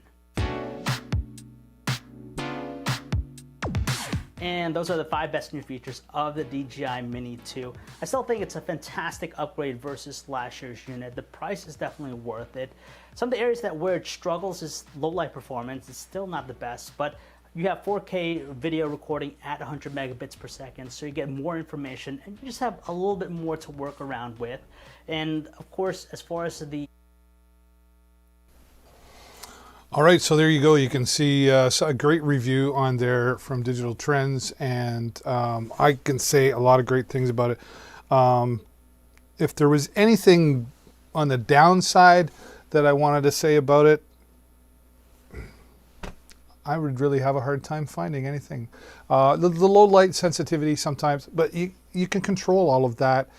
B: And those are the 5 best new features of the DJI Mini 2. I still think it's a fantastic upgrade versus last year's unit. The price is definitely worth it. Some of the areas where it struggles is low light performance. It's still not the best, but you have 4K video recording at 100 megabits per second, so you get more information and you just have a little bit more to work around with. And of course, as far as the
A: All right, so there you go. You can see a great review on there from Digital Trends, and I can say a lot of great things about it. If there was anything on the downside that I wanted to say about it, I would really have a hard time finding anything. The low light sensitivity sometimes, but you can control all of that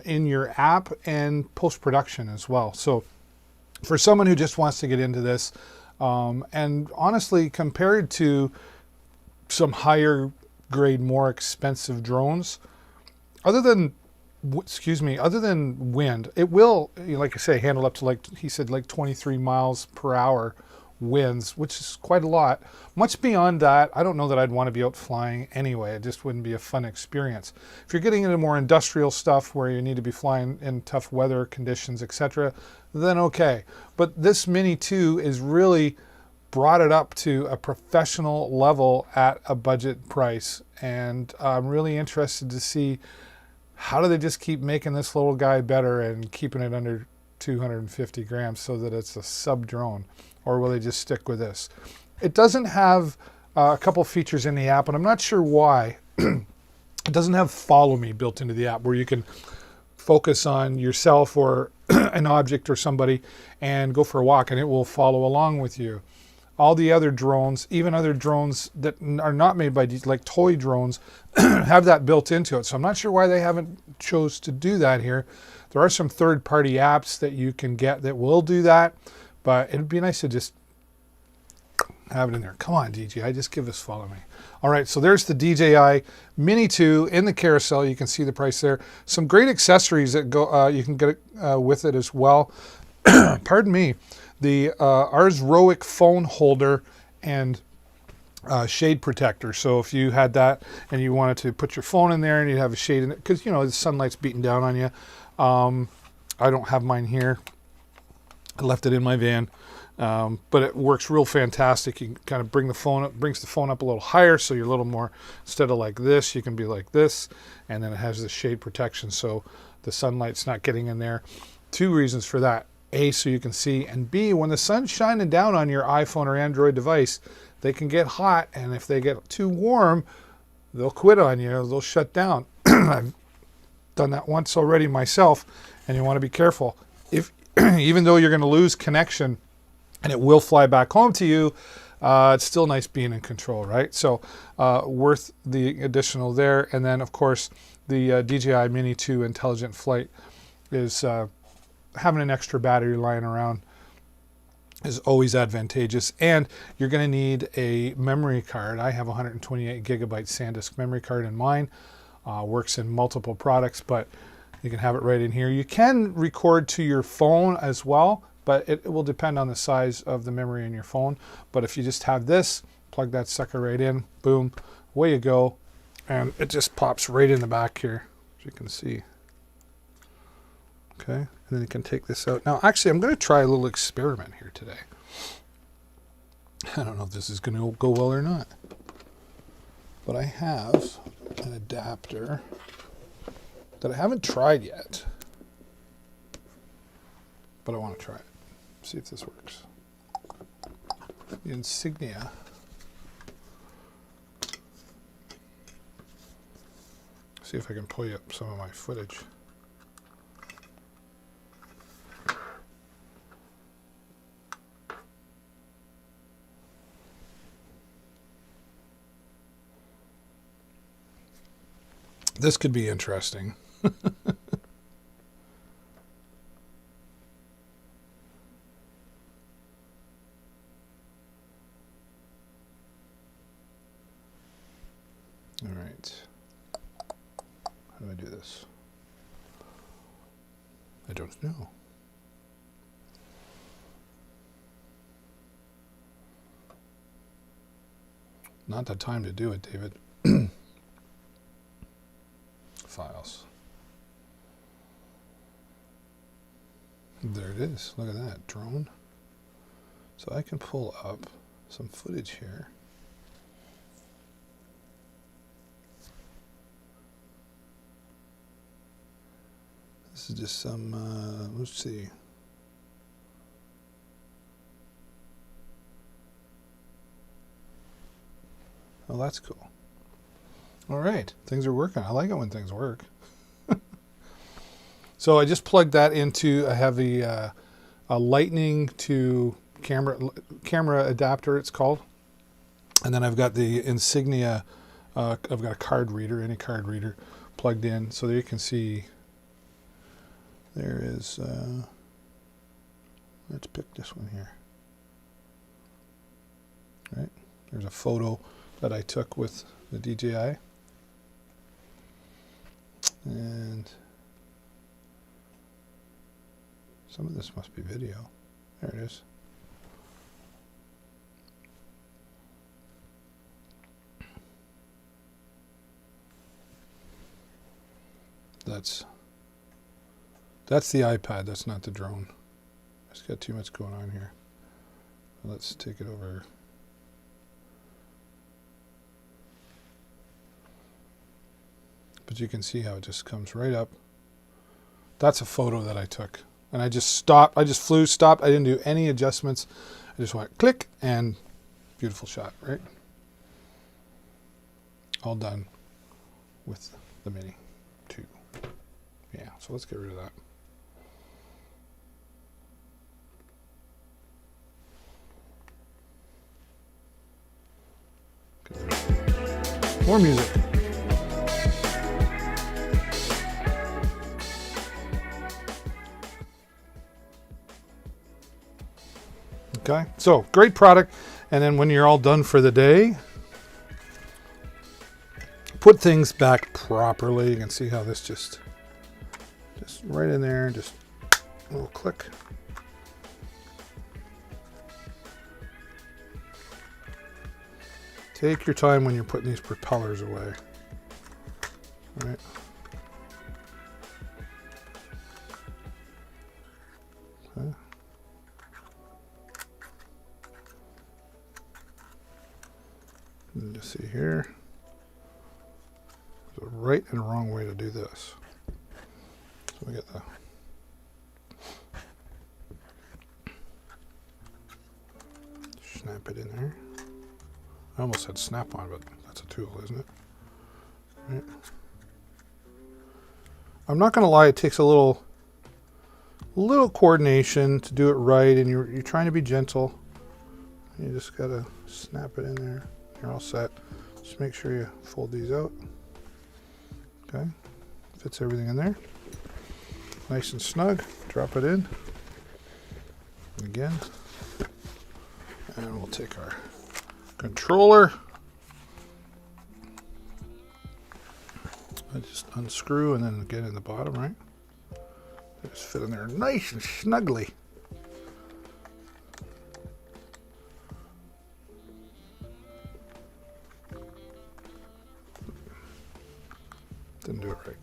A: in your app and post-production as well. So for someone who just wants to get into this, and honestly, compared to some higher grade, more expensive drones, other than wind, it will, like I say, handle up to, like he said, like 23 miles per hour winds, which is quite a lot. Much beyond that, I don't know that I'd want to be out flying anyway. It just wouldn't be a fun experience. If you're getting into more industrial stuff where you need to be flying in tough weather conditions, etc., then okay. But this Mini 2 is really brought it up to a professional level at a budget price. And I'm really interested to see, how do they just keep making this little guy better and keeping it under 250 grams so that it's a sub drone, or will they just stick with this? It doesn't have a couple features in the app, and I'm not sure why. It doesn't have follow me built into the app, where you can focus on yourself or an object or somebody and go for a walk and it will follow along with you. All the other drones, even other drones that are not made by, like toy drones, have that built into it. So I'm not sure why they haven't chose to do that here. There are some third-party apps that you can get that will do that, but it'd be nice to just have it in there. Come on, DJI, just give us follow me. All right, so there's the DJI Mini 2 in the carousel. You can see the price there. Some great accessories that go you can get with it as well. Pardon me. The Ars Roic phone holder and shade protector. So if you had that and you wanted to put your phone in there and you'd have a shade in it, because you know the sunlight's beating down on you. I don't have mine here. I left it in my van. But it works real fantastic. You can kind of bring the phone up, brings the phone up a little higher, so you're a little more, instead of like this, you can be like this, and then it has the shade protection, so the sunlight's not getting in there. Two reasons for that: A, so you can see, and B, when the sun's shining down on your iPhone or Android device, they can get hot, and if they get too warm, they'll quit on you, they'll shut down. I've done that once already myself, and you want to be careful. If even though you're going to lose connection and it will fly back home to you, it's still nice being in control, right? So worth the additional there. And then, of course, the DJI Mini 2 Intelligent Flight is having an extra battery lying around is always advantageous. And you're going to need a memory card. I have a 128 gigabyte SanDisk memory card in mine. Works in multiple products, but you can have it right in here. You can record to your phone as well, but it will depend on the size of the memory in your phone. But if you just have this, plug that sucker right in, boom, away you go. And it just pops right in the back here, as you can see. Okay, and then you can take this out. Now, actually, I'm going to try a little experiment here today. I don't know if this is going to go well or not. But I have an adapter that I haven't tried yet. But I want to try it. See if this works. The Insignia. See if I can pull up some of my footage. This could be interesting. All right. How do I do this? I don't know. Not the time to do it, David. Files. There it is. Look at that drone. So I can pull up some footage here. This is just some, let's see. Oh, that's cool. All right, things are working. I like it when things work. So I just plugged that into, I have a lightning to camera adapter, it's called. And then I've got the Insignia, I've got a card reader, any card reader plugged in. So there you can see, there is, let's pick this one here. All right, there's a photo that I took with the DJI. And some of this must be video. There it is. That's the iPad, that's not the drone. It's got too much going on here. let's take it over. But you can see how it just comes right up. That's a photo that I took. And I just stopped. I just flew, stopped. I didn't do any adjustments. I just went click and beautiful shot, right? All done with the Mini 2. Yeah, so let's get rid of that. Okay. More music. Okay, so great product. And then when you're all done for the day, put things back properly. You can see how this just right in there, just a little click. Take your time when you're putting these propellers away. All right. Okay. And you see here, there's a right and a wrong way to do this. So we get the snap it in there. I almost said snap on, but that's a tool, isn't it? Right. I'm not going to lie, it takes a little coordination to do it right, and you're trying to be gentle. You just got to snap it in there. You're all set. Just make sure you fold these out. Okay, fits everything in there. Nice and snug. Drop it in. Again. And we'll take our controller. I just unscrew and then get in the bottom, right? They just fit in there nice and snugly. Didn't do it right.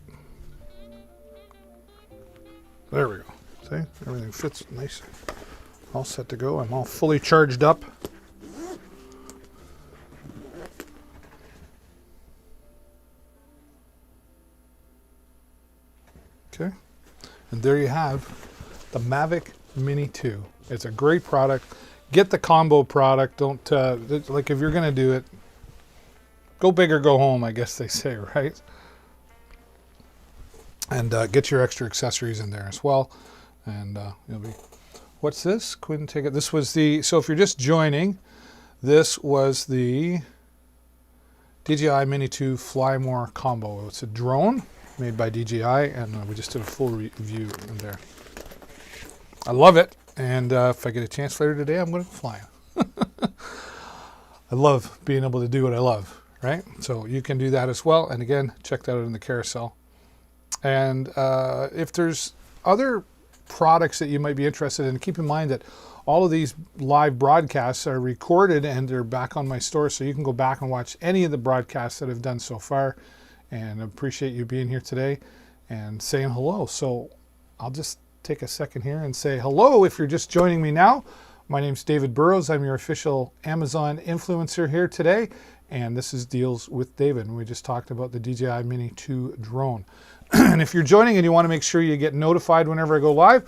A: There we go. See? Everything fits nice. All set to go. I'm all fully charged up. Okay. And there you have the Mavic Mini 2. It's a great product. Get the combo product. Don't, like if you're going to do it, go big or go home, I guess they say, right? And get your extra accessories in there as well. And you'll be, what's this? Couldn't take it. This was the, so if you're just joining, this was the DJI Mini 2 Fly More combo. It's a drone made by DJI, and we just did a full review in there. I love it, and if I get a chance later today, I'm going to fly it. I love being able to do what I love, right? So you can do that as well. And again, check that out in the carousel. And if there's other products that you might be interested in, keep in mind that all of these live broadcasts are recorded and they're back on my store, so you can go back and watch any of the broadcasts that I've done so far. And I appreciate you being here today and saying hello. So I'll just take a second here and say hello if you're just joining me now. My name's David Burrows. I'm your official Amazon influencer here today. And this is Deals with David. And we just talked about the DJI Mini 2 drone. And if you're joining and you want to make sure you get notified whenever I go live,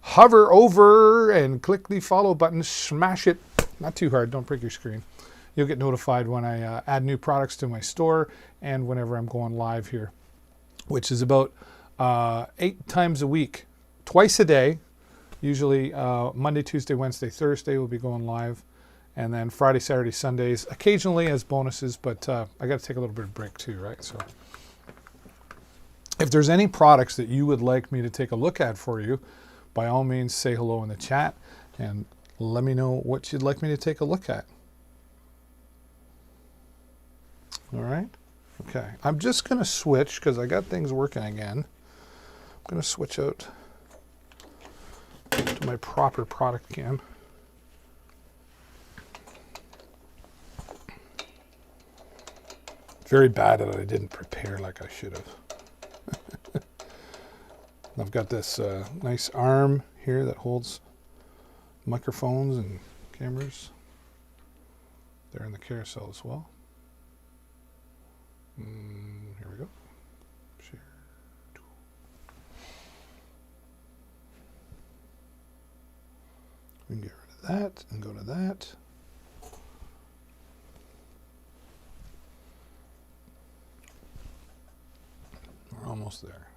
A: hover over and click the follow button, smash it, not too hard, don't break your screen. You'll get notified when I add new products to my store and whenever I'm going live here, which is about 8 times a week, twice a day. Usually Monday, Tuesday, Wednesday, Thursday we'll be going live. And then Friday, Saturday, Sundays, occasionally as bonuses, but I got to take a little bit of break too, right? So if there's any products that you would like me to take a look at for you, by all means say hello in the chat and let me know what you'd like me to take a look at. All right. Okay. I'm just going to switch because I got things working again. I'm going to switch out to my proper product cam. Very bad that I didn't prepare like I should have. I've got this nice arm here that holds microphones and cameras. They're in the carousel as well. Here we go. Share. We can get rid of that and go to that. We're almost there.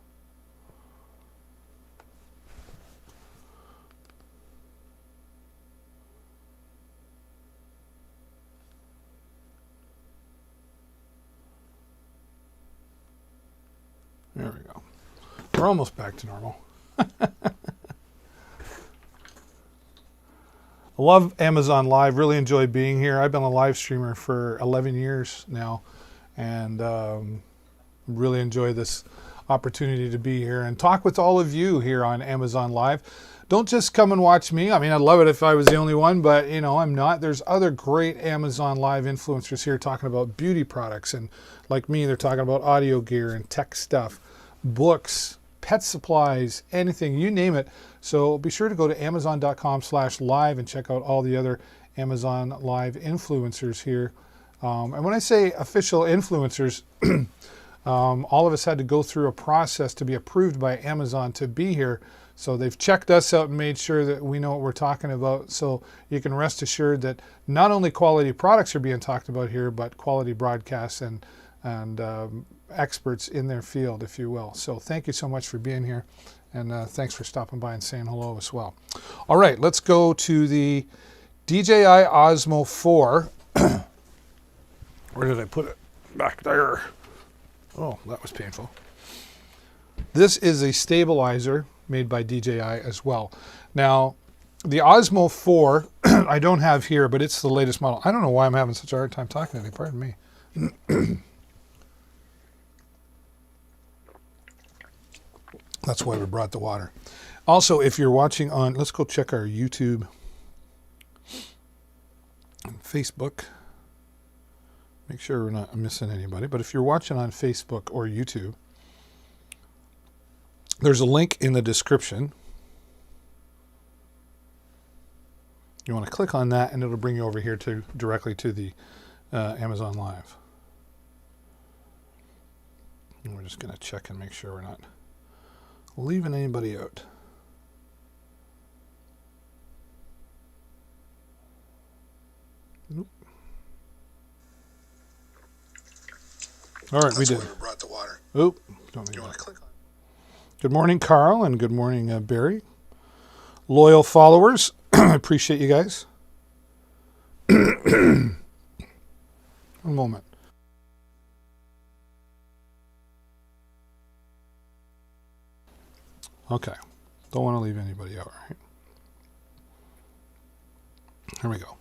A: There we go. We're almost back to normal. I love Amazon Live. Really enjoy being here. I've been a live streamer for 11 years now, and really enjoy this opportunity to be here and talk with all of you here on Amazon Live. Don't just come and watch me. I mean, I'd love it if I was the only one, but you know, I'm not. There's other great Amazon Live influencers here talking about beauty products, and like me, they're talking about audio gear and tech stuff, books, pet supplies, anything, you name it. So be sure to go to amazon.com/live and check out all the other Amazon Live influencers here. And when I say official influencers, all of us had to go through a process to be approved by Amazon to be here. So they've checked us out and made sure that we know what we're talking about. So you can rest assured that not only quality products are being talked about here, but quality broadcasts and experts in their field, if you will. So thank you so much for being here. And thanks for stopping by and saying hello as well. All right, let's go to the DJI Osmo 4. Where did I put it? Back there. Oh, that was painful. This is a stabilizer made by DJI as well. Now, the Osmo 4, I don't have here, but it's the latest model. I don't know why I'm having such a hard time talking to you. Pardon me. That's why we brought the water. Also, if you're watching on, let's go check our YouTube and Facebook. Make sure we're not missing anybody. But if you're watching on Facebook or YouTube, there's a link in the description. You want to click on that and it'll bring you over here to directly to the Amazon Live. And we're just going to check and make sure we're not leaving anybody out. Nope. All right, we did.
C: Brought the water.
A: Oop, don't need
C: You want
A: that.
C: to click on?
A: Good morning, Carl, and good morning, Barry. Loyal followers, I appreciate you guys. One moment. Okay, don't want to leave anybody out, right? Here we go.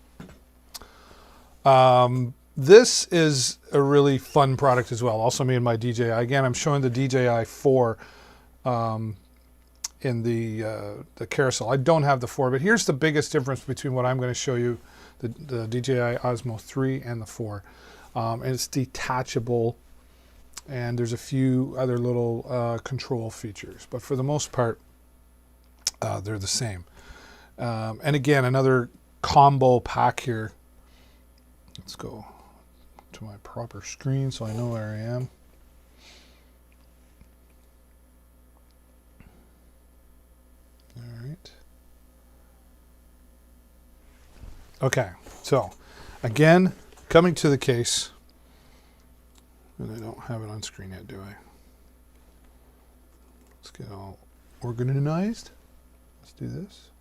A: This is a really fun product as well, also made by DJI. Again, I'm showing the DJI 4 in the carousel. I don't have the 4, but here's the biggest difference between what I'm going to show you, the DJI Osmo 3 and the 4. And it's detachable, and there's a few other little control features, but for the most part, they're the same. And again, another combo pack here. Let's go to my proper screen so I know where I am. All right. Okay, so again, coming to the case, and I don't have it on screen yet, do I? Let's get all organized. Let's do this.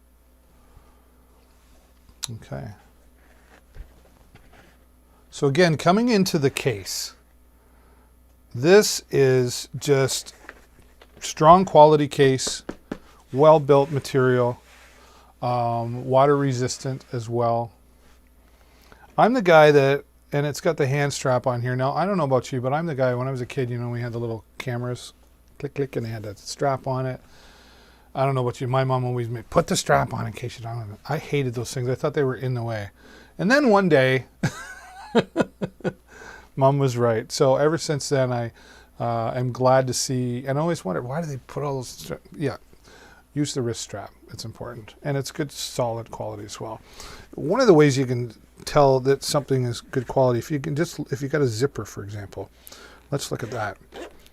A: Okay. So again, coming into the case, this is just strong quality case, well-built material, water resistant as well. I'm the guy that, and it's got the hand strap on here. Now, I don't know about you, but I'm the guy, when I was a kid, you know, we had the little cameras, click, click, and they had that strap on it. I don't know about you. My mom always made, put the strap on in case you don't. I hated those things. I thought they were in the way. And then one day, Mom was right. So ever since then, I am glad to see, and I always wondered, why do they put all those, yeah. use the wrist strap. It's important, and it's good, solid quality as well. One of the ways you can tell that something is good quality, if you got a zipper, for example. Let's look at that.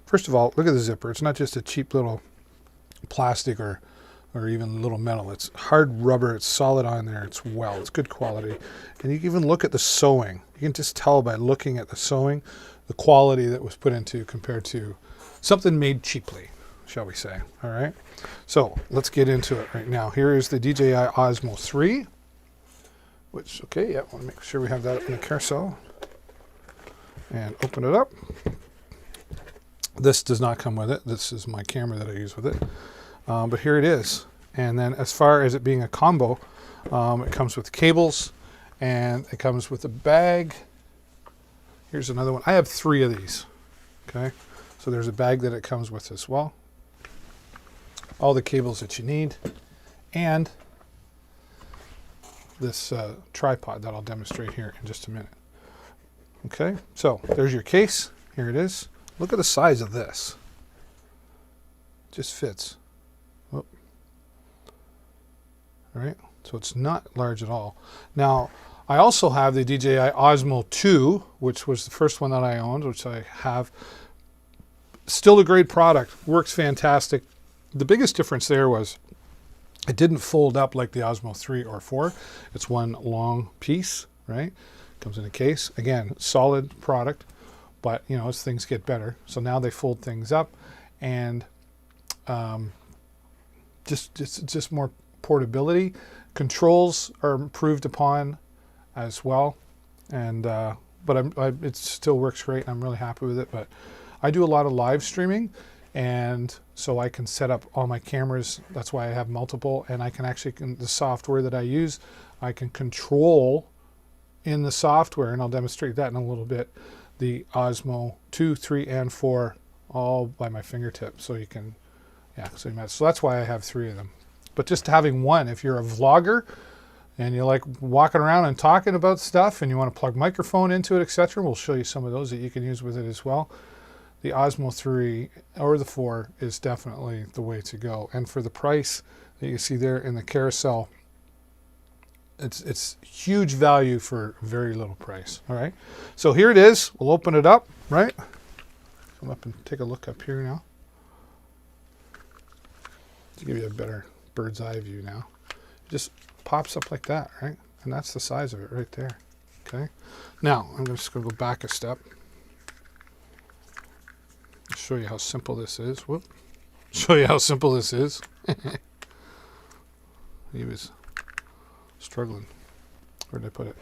A: First of all, look at the zipper. It's not just a cheap little plastic or even little metal. It's hard rubber. It's solid on there. It's good quality. And you can even look at the sewing. You can just tell by looking at the sewing the quality that was put into compared to something made cheaply, shall we say. All right. So let's get into it right now. Here is the DJI Osmo 3, which, okay, yeah, want to make sure we have that up in the carousel. And open it up. This does not come with it. This is my camera that I use with it. But here it is. And then as far as it being a combo, it comes with cables and it comes with a bag. Here's another one. I have 3 of these. Okay. So there's a bag that it comes with as well. All the cables that you need. And this tripod that I'll demonstrate here in just a minute. Okay. So there's your case. Here it is. Look at the size of this. It just fits. Oh. All right, so it's not large at all. Now, I also have the DJI Osmo 2, which was the first one that I owned, which I have. Still a great product, works fantastic. The biggest difference there was it didn't fold up like the Osmo 3 or 4. It's one long piece, right? Comes in a case. Again, solid product. But, you know, as things get better. So now they fold things up and just more portability. Controls are improved upon as well. And but it still works great. I'm really happy with it. But I do a lot of live streaming. And so I can set up all my cameras. That's why I have multiple. And I can actually, the software that I use, I can control in the software. And I'll demonstrate that in a little bit. The Osmo 2, 3, and 4 all by my fingertip. So you can, yeah, so that's why I have 3 of them. But just having one, if you're a vlogger and you like walking around and talking about stuff and you want to plug microphone into it, etc., we'll show you some of those that you can use with it as well. The Osmo 3 or the 4 is definitely the way to go. And for the price that you see there in the carousel, it's huge value for very little price. All right, so here it is. We'll open it up, right? Come up and take a look up here now to give you a better bird's eye view now. It just pops up like that, right? And that's the size of it right there. Okay, now I'm just going to go back a step. Show you how simple this is. Whoop. Show you how simple this is. He was struggling. Where did I put it?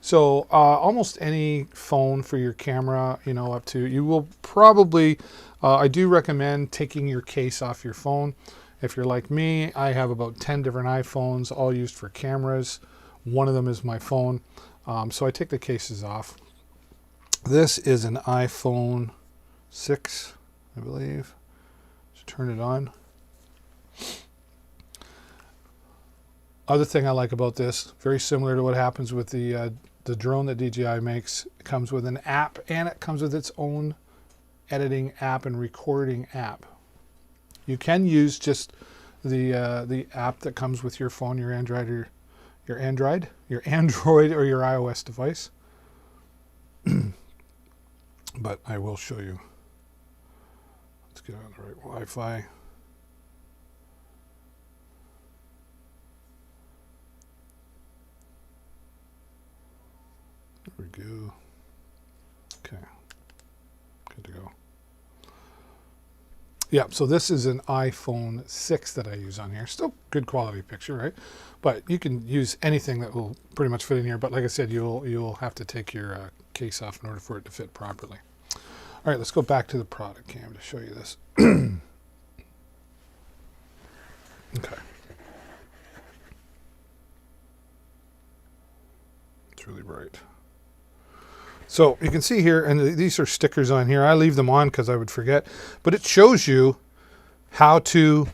A: So almost any phone for your camera, you know, up to, you will probably, I do recommend taking your case off your phone. If you're like me, I have about 10 different iPhones, all used for cameras. One of them is my phone. So I take the cases off. This is an iPhone 6, I believe. Just turn it on. Other thing I like about this, very similar to what happens with the drone that DJI makes, it comes with an app and it comes with its own editing app and recording app. You can use just the app that comes with your phone, your Android or your iOS device. But I will show you. Let's get on the right Wi-Fi. There we go. Okay, good to go. Yeah, so this is an iPhone 6 that I use on here. Still good quality picture, right? But you can use anything that will pretty much fit in here. But like I said, you'll have to take your case off in order for it to fit properly. All right, let's go back to the product cam to show you this. Okay. It's really bright. So you can see here, and these are stickers on here. I leave them on because I would forget, but it shows you how to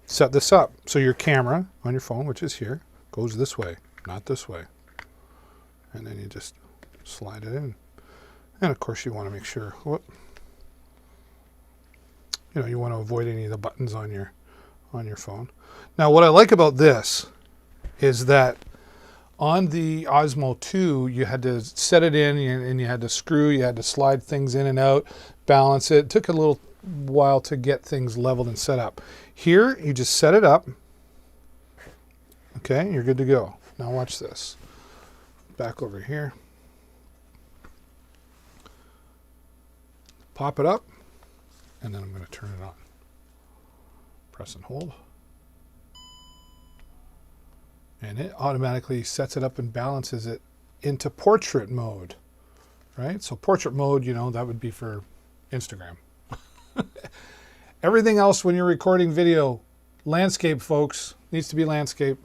A: set this up. So your camera on your phone, which is here, goes this way, not this way. And then you just slide it in. And of course you want to make sure, you want to avoid any of the buttons on your on your phone. Now, what I like about this is that on the Osmo 2, you had to set it in and you had to screw, you had to slide things in and out, balance it. It took a little while to get things leveled and set up. Here, you just set it up. Okay, you're good to go. Now watch this. Back over here. Pop it up, and then I'm going to turn it on. Press and hold. And it automatically sets it up and balances it into portrait mode, right? So portrait mode, you know, that would be for Instagram. Everything else when you're recording video, landscape, folks, needs to be landscape.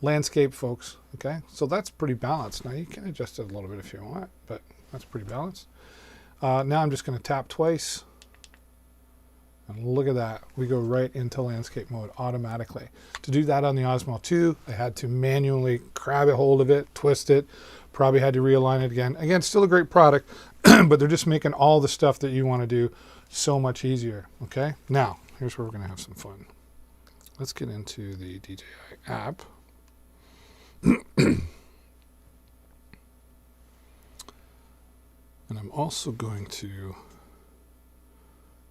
A: Landscape, folks, okay? So that's pretty balanced. Now you can adjust it a little bit if you want, but that's pretty balanced. Now I'm just going to tap twice. And look at that. We go right into landscape mode automatically. To do that on the Osmo 2, I had to manually grab a hold of it, twist it, probably had to realign it again. Again, still a great product, but they're just making all the stuff that you want to do so much easier, okay? Now, here's where we're going to have some fun. Let's get into the DJI app. And I'm also going to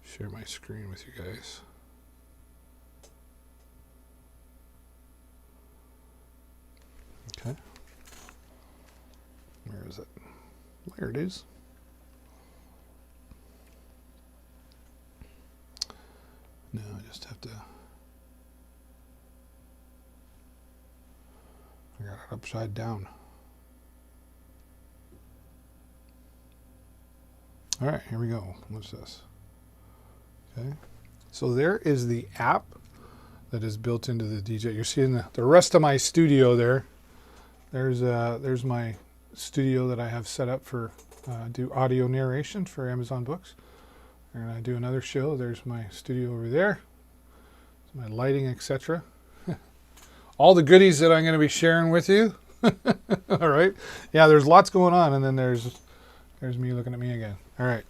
A: share my screen with you guys. Okay. Where is it? There it is. Now I just have to... I got it upside down. All right, here we go. What's this? Okay. So there is the app that is built into the DJI. You're seeing the rest of my studio there. There's my studio that I have set up for do audio narration for Amazon Books. And I do another show. There's my studio over there. My lighting, etc. All the goodies that I'm going to be sharing with you. All right. Yeah, there's lots going on, and then there's me looking at me again. All right.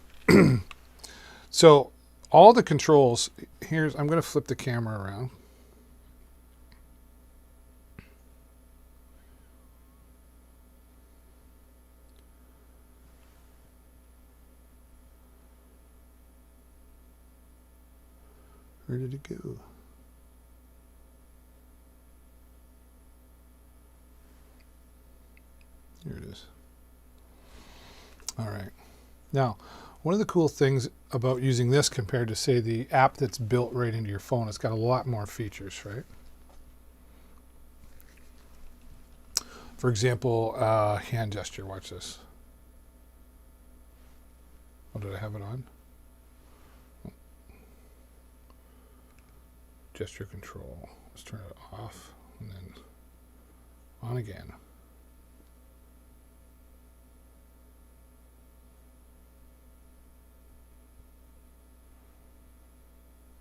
A: So all the controls, I'm going to flip the camera around. Where did it go? Here it is. All right. Now, one of the cool things about using this compared to, say, the app that's built right into your phone, it's got a lot more features, right? For example, hand gesture. Watch this. Oh, did I have it on? Oh. Gesture control. Let's turn it off and then on again.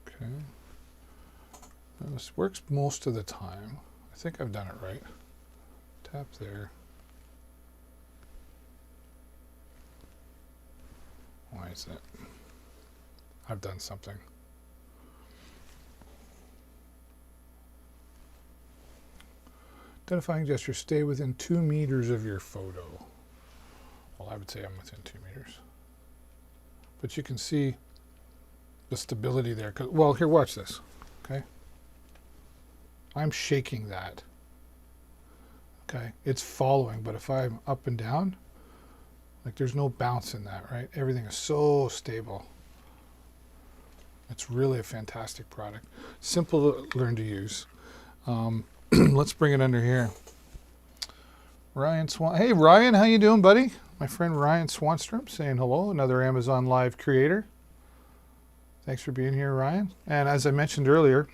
A: Okay. Now this works most of the time. I think I've done it right. Tap there. Why is it? I've done something. Identifying gesture, stay within 2 meters of your photo. Well, I would say I'm within 2 meters. But you can see the stability there. Well, here, watch this. Okay. I'm shaking that. Okay. It's following, but if I'm up and down, like there's no bounce in that, right? Everything is so stable. It's really a fantastic product. Simple to learn to use. Let's bring it under here. Ryan Swan. Hey, Ryan, how you doing, buddy? My friend Ryan Swanstrom saying hello, another Amazon Live creator. Thanks for being here, Ryan. And as I mentioned earlier,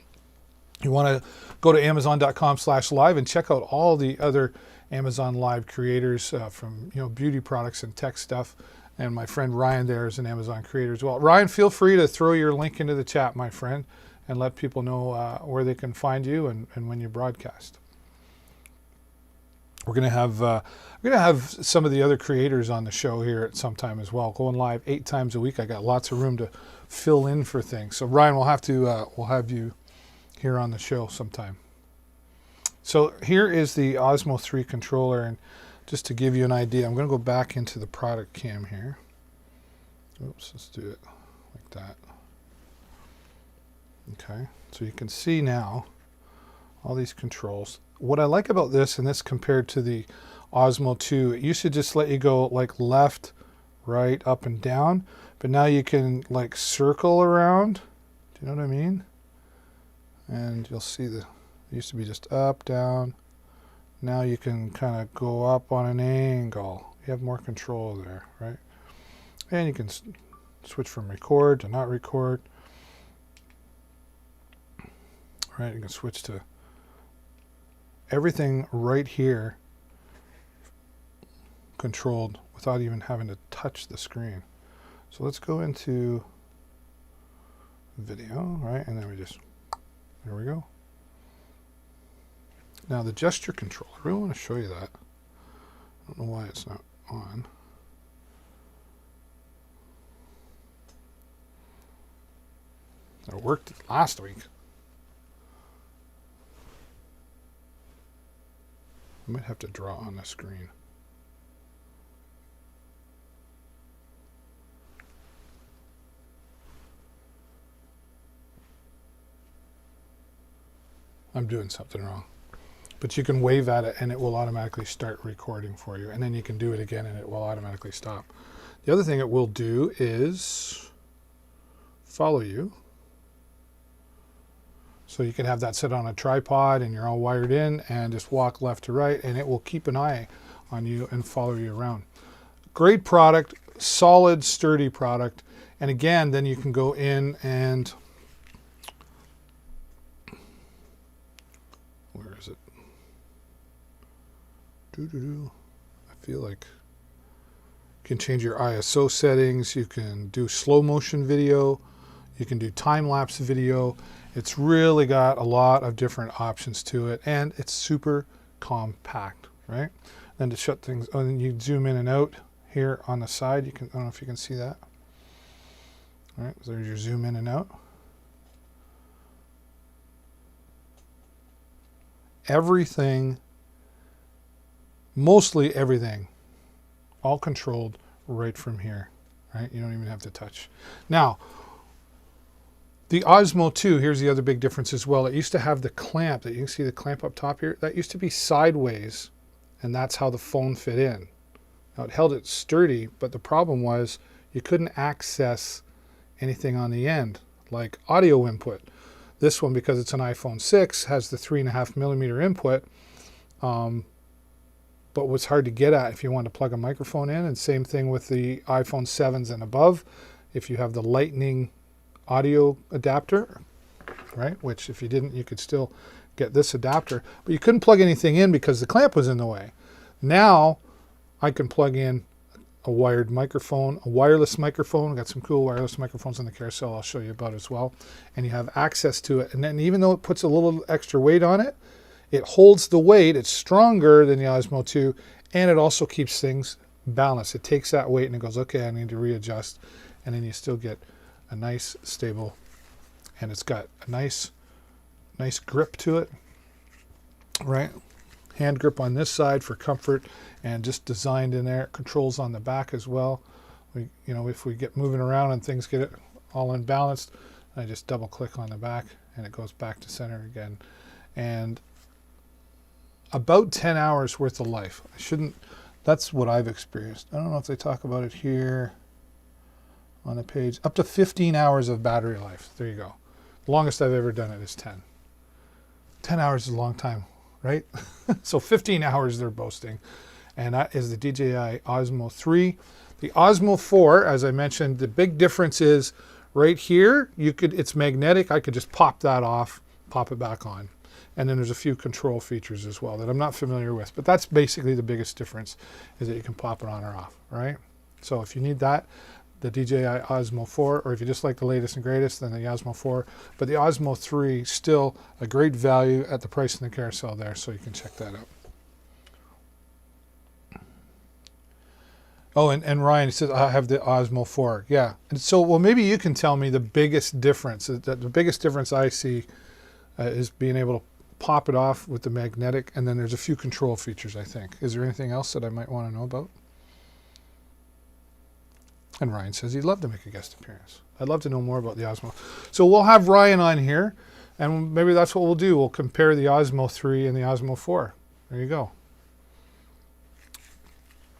A: you want to go to amazon.com/live and check out all the other Amazon Live creators from beauty products and tech stuff. And my friend Ryan there is an Amazon creator as well. Ryan, feel free to throw your link into the chat, my friend, and let people know where they can find you and when you broadcast. We're gonna have some of the other creators on the show here at some time as well. Going live 8 times a week. I got lots of room to fill in for things. So Ryan, we'll have you here on the show sometime. So here is the Osmo 3 controller, and just to give you an idea, I'm going to go back into the product cam here. Oops, let's do it like that. Okay, so you can see now all these controls. What I like about this, and this compared to the Osmo 2, it used to just let you go like left, right, up and down, but now you can like circle around. Do you know what I mean? And you'll see it used to be just up, down. Now you can kind of go up on an angle. You have more control there, right? And you can switch from record to not record. Right, you can switch to everything right here controlled without even having to touch the screen. So let's go into video, right? And then we just, there we go. Now the gesture control, I really want to show you that. I don't know why it's not on. It worked last week. I might have to draw on the screen. I'm doing something wrong. But you can wave at it and it will automatically start recording for you. And then you can do it again and it will automatically stop. The other thing it will do is follow you. So you can have that set on a tripod and you're all wired in and just walk left to right and it will keep an eye on you and follow you around. Great product, solid, sturdy product. And again, then you can go in and, where is it? I feel like you can change your ISO settings. You can do slow motion video. You can do time-lapse video. It's really got a lot of different options to it, and it's super compact, right? Then to shut things, oh, then you zoom in and out here on the side. You can, I don't know if you can see that. All right, so there's your zoom in and out. Everything, mostly everything, all controlled right from here, right? You don't even have to touch. Now, the Osmo 2, here's the other big difference as well. It used to have the clamp, that you can see the clamp up top here. That used to be sideways, and that's how the phone fit in. Now, it held it sturdy, but the problem was you couldn't access anything on the end, like audio input. This one, because it's an iPhone 6, has the 3.5mm input, but was hard to get at if you wanted to plug a microphone in. And same thing with the iPhone 7s and above. If you have the Lightning audio adapter, right, which if you didn't, you could still get this adapter, but you couldn't plug anything in because the clamp was in the way. Now I can plug in a wired microphone, a wireless microphone. We've got some cool wireless microphones on the carousel I'll show you about as well, and you have access to it. And then even though it puts a little extra weight on it, it holds the weight. It's stronger than the Osmo 2, and it also keeps things balanced. It takes that weight and it goes, okay, I need to readjust, and then you still get a nice stable, and it's got a nice grip to it, right? Hand grip on this side for comfort, and just designed in there. Controls on the back as well. We, you know, if we get moving around and things get it all unbalanced, I just double click on the back and it goes back to center again. And about 10 hours worth of life. That's what I've experienced. I don't know if they talk about it here on the page. Up to 15 hours of battery life. There you go. The longest I've ever done it is 10. 10 hours is a long time, right? So 15 hours they're boasting. And that is the DJI Osmo 3. The Osmo 4, as I mentioned, the big difference is right here, it's magnetic. I could just pop that off, pop it back on. And then there's a few control features as well that I'm not familiar with. But that's basically the biggest difference, is that you can pop it on or off, right? So if you need that, the DJI Osmo 4, or if you just like the latest and greatest, then the Osmo 4. But the Osmo 3, still a great value at the price in the carousel there, so you can check that out. Oh, and Ryan says, I have the Osmo 4. Yeah. And so, well, maybe you can tell me the biggest difference. The biggest difference I see is being able to pop it off with the magnetic, and then there's a few control features, I think. Is there anything else that I might want to know about? And Ryan says he'd love to make a guest appearance. I'd love to know more about the Osmo. So we'll have Ryan on here, and maybe that's what we'll do. We'll compare the Osmo 3 and the Osmo 4. There you go.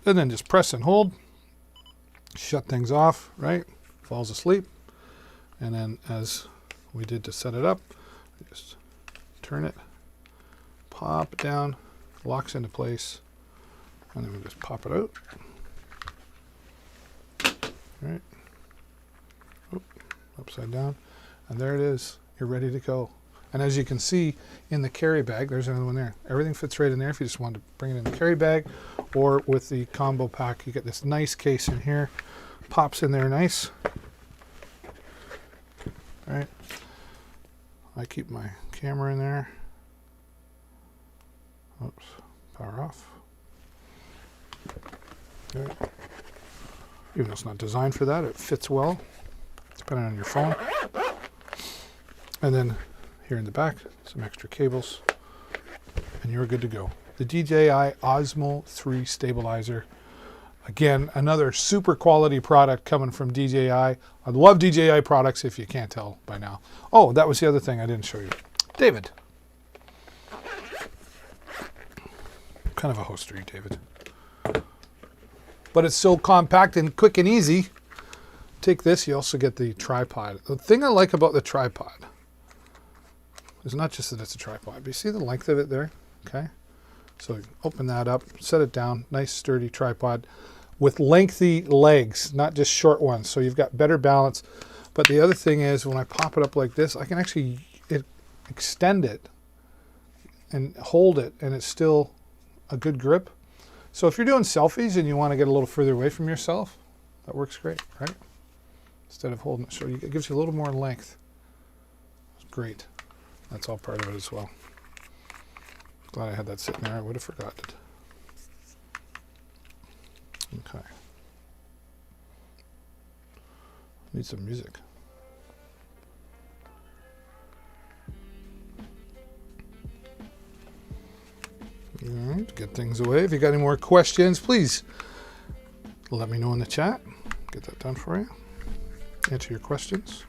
A: And then just press and hold. Shut things off, right? Falls asleep. And then as we did to set it up, just turn it, pop it down, locks into place, and then we just pop it out. Right. Oop, upside down. And there it is. You're ready to go. And as you can see in the carry bag, there's another one there. Everything fits right in there if you just want to bring it in the carry bag, or with the combo pack, you get this nice case in here. Pops in there nice. All right. I keep my camera in there. Oops. Power off. Okay. Even though it's not designed for that, it fits well, depending on your phone. And then here in the back, some extra cables, and you're good to go. The DJI Osmo 3 stabilizer. Again, another super quality product coming from DJI. I love DJI products, if you can't tell by now. Oh, that was the other thing I didn't show you. David. What kind of a host are you, David? But it's so compact and quick and easy. Take this, you also get the tripod. The thing I like about the tripod is not just that it's a tripod, but you see the length of it there? Okay. So open that up, set it down, nice sturdy tripod with lengthy legs, not just short ones. So you've got better balance. But the other thing is when I pop it up like this, I can actually extend it and hold it, and it's still a good grip. So if you're doing selfies and you want to get a little further away from yourself, that works great, right? Instead of holding it short, it gives you a little more length. It's great. That's all part of it as well. Glad I had that sitting there. I would have forgotten it. Okay. Need some music. All right, get things away. If you got any more questions, please let me know in the chat. Get that done for you. Answer your questions.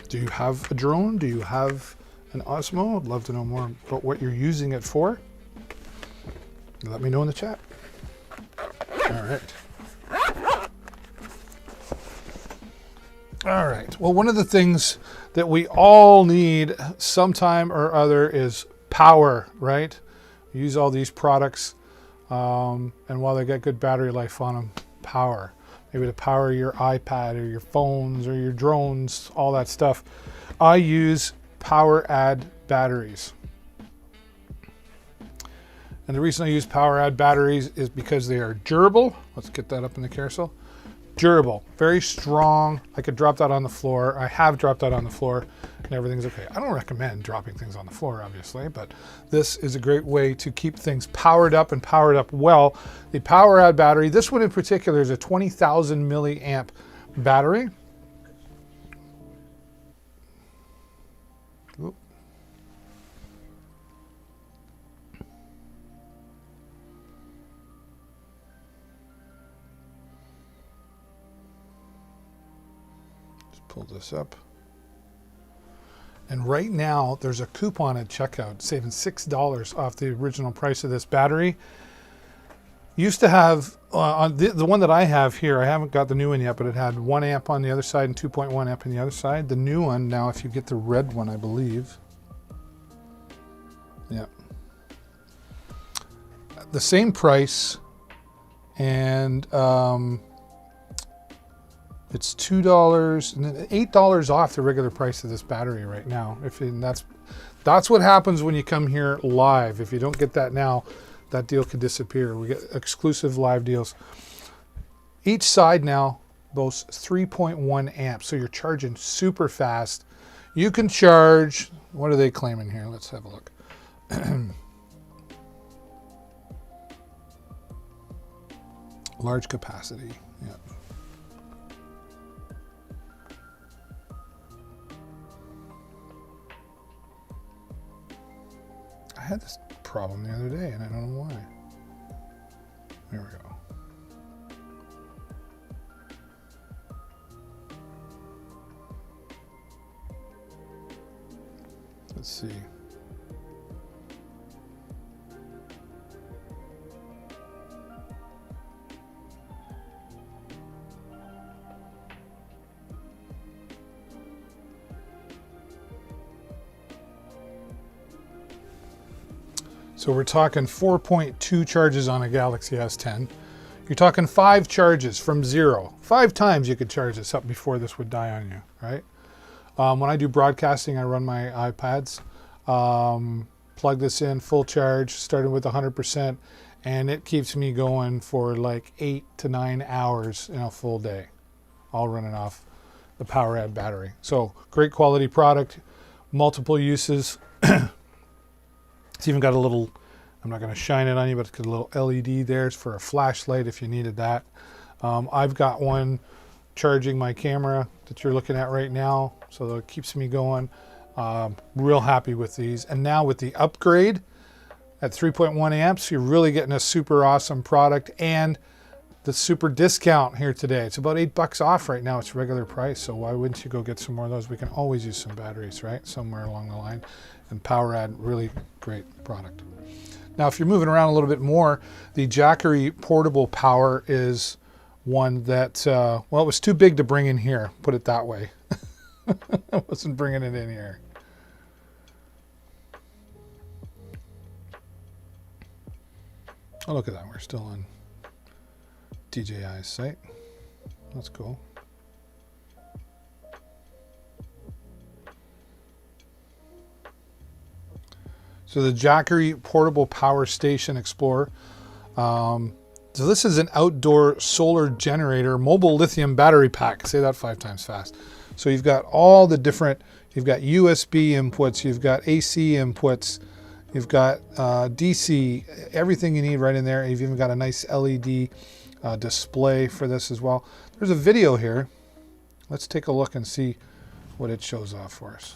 A: Do you have a drone? Do you have an Osmo? I'd love to know more about what you're using it for. Let me know in the chat. All right. All right. Well, one of the things that we all need sometime or other is power, right? We use all these products, and while they get good battery life on them, power. Maybe to power your iPad or your phones or your drones, all that stuff. I use PowerAdd batteries. And the reason I use PowerAdd batteries is because they are durable. Let's get that up in the carousel. Durable, very strong. I could drop that on the floor. I have dropped that on the floor and everything's okay. I don't recommend dropping things on the floor, obviously, but this is a great way to keep things powered up and powered up well. The PowerAdd battery, this one in particular is a 20,000 milliamp battery. Oop. Pull this up. And right now there's a coupon at checkout saving $6 off the original price of this battery. Used to have on the one that I have here, I haven't got the new one yet, but it had 1 amp on the other side and 2.1 amp on the other side. The new one now, if you get the red one, I believe, yeah, the same price, and it's $2 and then $8 off the regular price of this battery right now. That's what happens when you come here live. If you don't get that now, that deal could disappear. We get exclusive live deals. Each side now boasts 3.1 amps, so you're charging super fast. You can charge, what are they claiming here? Let's have a look. Large capacity, yeah. had this problem the other day and I don't know why. There we go. Let's see. So we're talking 4.2 charges on a Galaxy S10. You're talking 5 charges from 0. 5 times you could charge this up before this would die on you, right? When I do broadcasting, I run my iPads, plug this in full charge, starting with 100%, and it keeps me going for like 8 to 9 hours in a full day, all running off the PowerAd battery. So great quality product, multiple uses. It's even got a little, I'm not going to shine it on you, but it's got a little LED there. It's for a flashlight if you needed that. I've got one charging my camera that you're looking at right now, so that it keeps me going. Real happy with these. And now with the upgrade at 3.1 amps, you're really getting a super awesome product and the super discount here today. It's about $8 off right now. It's regular price, so why wouldn't you go get some more of those? We can always use some batteries, right? Somewhere along the line. And PowerAd, really great product. Now, if you're moving around a little bit more, the Jackery Portable Power is one that, well, it was too big to bring in here, put it that way. I wasn't bringing it in here. Oh, look at that. We're still on DJI's site. That's cool. So the Jackery Portable Power Station Explorer. So this is an outdoor solar generator, mobile lithium battery pack. Say that 5 times fast. So you've got all the different, you've got USB inputs, you've got AC inputs, you've got DC, everything you need right in there. You've even got a nice LED display for this as well. There's a video here. Let's take a look and see what it shows off for us.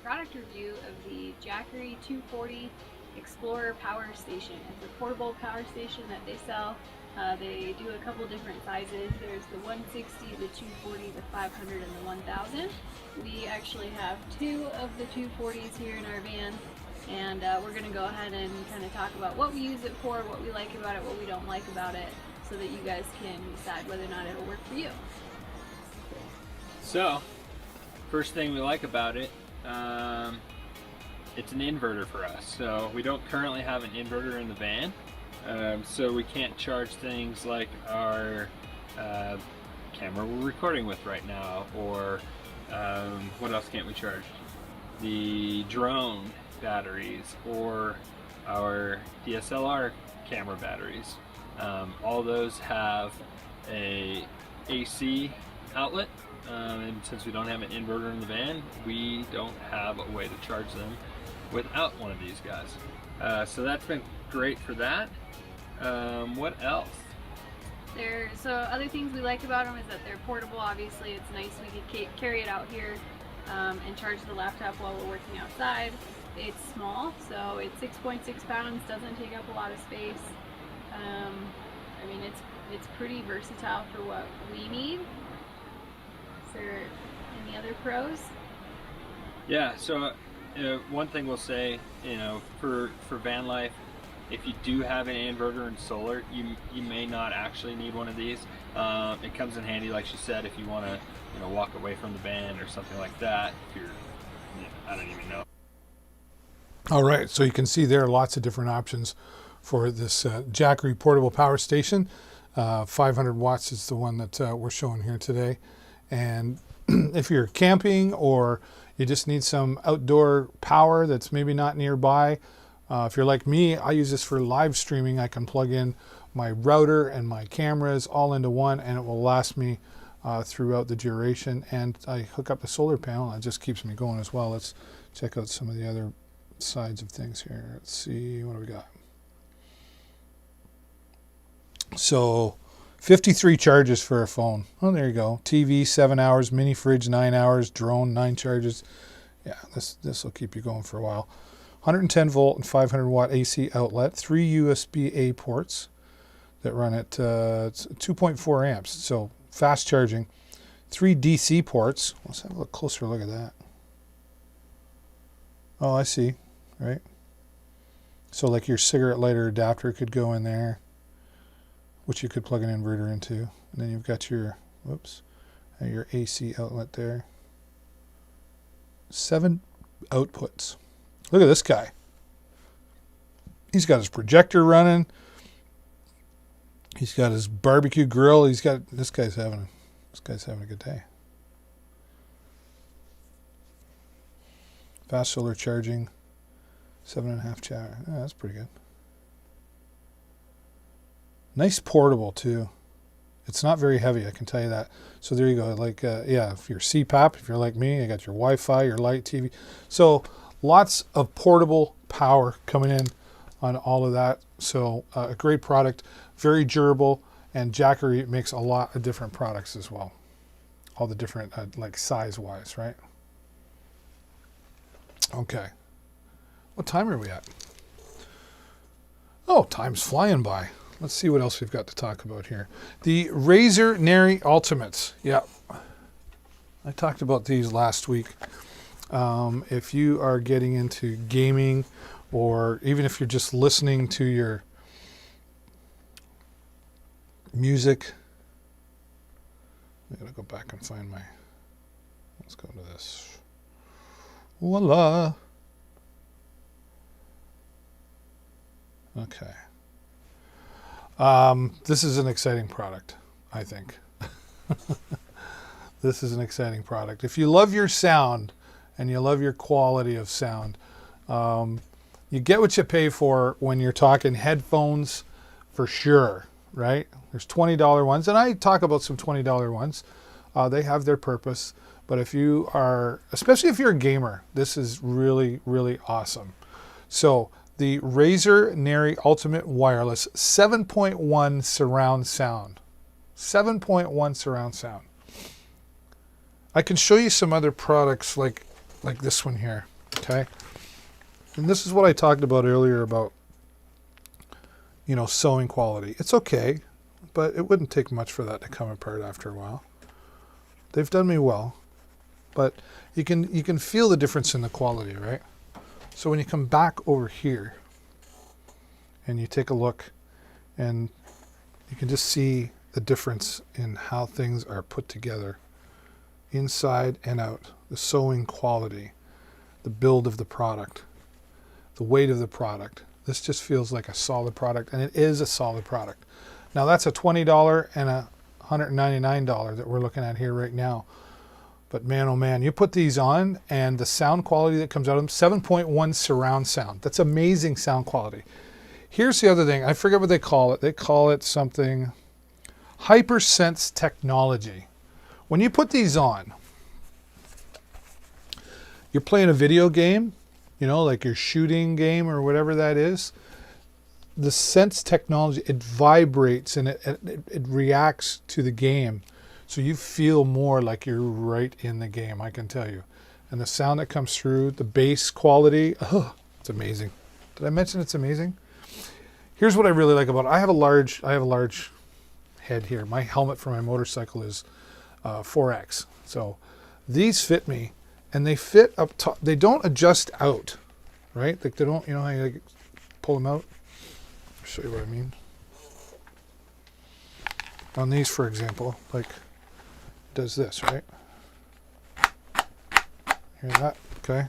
C: Product review of the Jackery 240 Explorer Power Station. It's a portable power station that they sell. They do a couple different sizes. There's the 160, the 240, the 500, and the 1000. We actually have 2 of the 240s here in our van, and we're going to go ahead and kind of talk about what we use it for, what we like about it, what we don't like about it, so that you guys can decide whether or not it'll work for you.
D: So, first thing we like about it, it's an inverter for us. So we don't currently have an inverter in the van, so we can't charge things like our camera we're recording with right now, or what else can't we charge? The drone batteries or our DSLR camera batteries. All those have a AC outlet. And since we don't have an inverter in the van, we don't have a way to charge them without one of these guys. So that's been great for that. What else?
C: So other things we like about them is that they're portable. Obviously, it's nice we could carry it out here and charge the laptop while we're working outside. It's small, so it's 6.6 pounds, doesn't take up a lot of space. I mean, it's pretty versatile for what we need. Is there any other pros?
D: Yeah, so one thing we'll say, for van life, if you do have an inverter and solar, you may not actually need one of these. It comes in handy, like she said, if you want to walk away from the van or something like that. If you're, I don't even know.
A: All right, so you can see there are lots of different options for this Jackery Portable Power Station. 500 watts is the one that we're showing here today. And if you're camping or you just need some outdoor power that's maybe not nearby, if you're like me, I use this for live streaming. I can plug in my router and my cameras all into one, and it will last me throughout the duration. And I hook up the solar panel, and it just keeps me going as well. Let's check out some of the other sides of things here. Let's see, what do we got? So 53 charges for a phone. Oh, there you go. TV 7 hours, mini fridge 9 hours, drone 9 charges. Yeah, this will keep you going for a while. 110 volt and 500 watt AC outlet, 3 USB-A ports that run at 2.4 amps. So fast charging. 3 DC ports. Let's have a closer look at that. Oh, I see. Right. So like your cigarette lighter adapter could go in there, which you could plug an inverter into. And then you've got your, your AC outlet there. 7 outputs. Look at this guy. He's got his projector running. He's got his barbecue grill. This guy's having a good day. Fast solar charging. 7.5 chatter. Yeah, that's pretty good. Nice portable too. It's not very heavy, I can tell you that. So there you go. Like, yeah, if you're CPAP, if you're like me, you got your Wi-Fi, your light TV. So lots of portable power coming in on all of that. So a great product, very durable, and Jackery makes a lot of different products as well. All the different, like size-wise, right? Okay. What time are we at? Oh, time's flying by. Let's see what else we've got to talk about here. The Razer Nary Ultimates. Yeah. I talked about these last week. If you are getting into gaming, or even if you're just listening to your music. I gotta go back and find my, let's go to this. Voila. Okay. This is an exciting product, I think. This is an exciting product. If you love your sound and you love your quality of sound, you get what you pay for when you're talking headphones for sure, right? There's $20 ones, and I talk about some $20 ones. They have their purpose, but if you are, especially if you're a gamer, this is really, really awesome. So the Razer Nary Ultimate Wireless 7.1 surround sound. 7.1 surround sound. I can show you some other products like this one here, okay? And this is what I talked about earlier about, you know, sewing quality. It's okay, but it wouldn't take much for that to come apart after a while. They've done me well, but you can feel the difference in the quality, right? So when you come back over here and you take a look, and you can just see the difference in how things are put together inside and out, the sewing quality, the build of the product, the weight of the product. This just feels like a solid product, and it is a solid product. Now that's a $20 and a $199 that we're looking at here right now. But man, oh man, you put these on and the sound quality that comes out of them, 7.1 surround sound. That's amazing sound quality. Here's the other thing. I forget what they call it. They call it something, HyperSense technology. When you put these on, you're playing a video game, you know, like your shooting game or whatever that is. The Sense technology, it vibrates and it reacts to the game. So you feel more like you're right in the game, I can tell you. And the sound that comes through, the bass quality, oh, it's amazing. Did I mention it's amazing? Here's what I really like about it. I have a large head here. My helmet for my motorcycle is 4X. So these fit me, and they fit up top. They don't adjust out, right? Like they don't, you know how you like pull them out? I'll show you what I mean. On these, for example, like, does this, right? Hear that? Okay.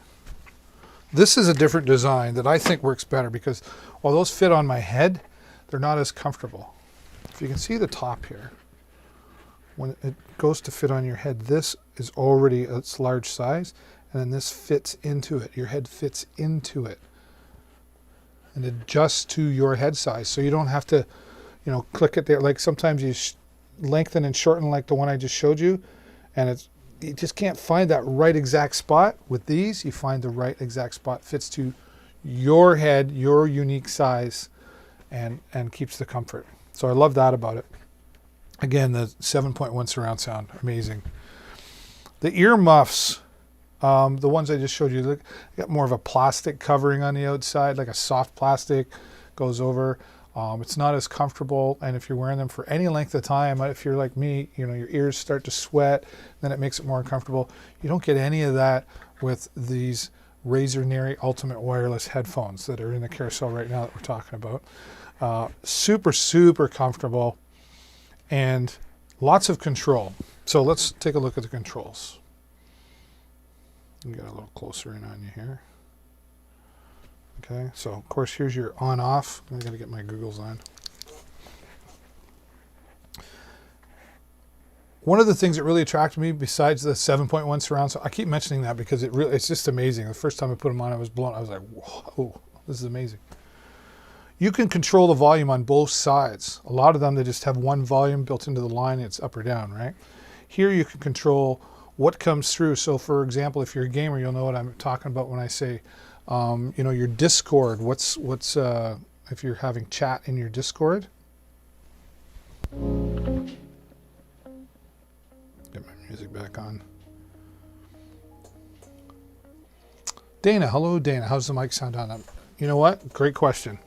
A: This is a different design that I think works better because while those fit on my head, they're not as comfortable. If you can see the top here, when it goes to fit on your head, this is already its large size, and then this fits into it. Your head fits into it and adjusts to your head size. So you don't have to, you know, click it there. Like sometimes you lengthen and shorten like the one I just showed you, and you just can't find that right exact spot. With these, you find the right exact spot, fits to your head, your unique size, and keeps the comfort. So I love that about it. Again, the 7.1 surround sound, amazing. The ear muffs, the ones I just showed you, look, got more of a plastic covering on the outside, like a soft plastic, goes over. It's not as comfortable, and if you're wearing them for any length of time, if you're like me, you know, your ears start to sweat, then it makes it more uncomfortable. You don't get any of that with these Razer Neri Ultimate Wireless headphones that are in the carousel right now that we're talking about. Super, super comfortable and lots of control. So let's take a look at the controls. Get a little closer in on you here. Okay, so of course here's your on off. I gotta get my googles on. One of the things that really attracted me, besides the 7.1 surround sound, I keep mentioning that because it's just amazing. The first time I put them on, I was blown. I was like, whoa, this is amazing. You can control the volume on both sides. A lot of them, they just have one volume built into the line. It's up or down, right? Here you can control what comes through. So for example, if you're a gamer, you'll know what I'm talking about when I say, you know, your Discord. What's if you're having chat in your Discord. Get my music back on. Dana, hello Dana. How's the mic sound on? You know what? Great question.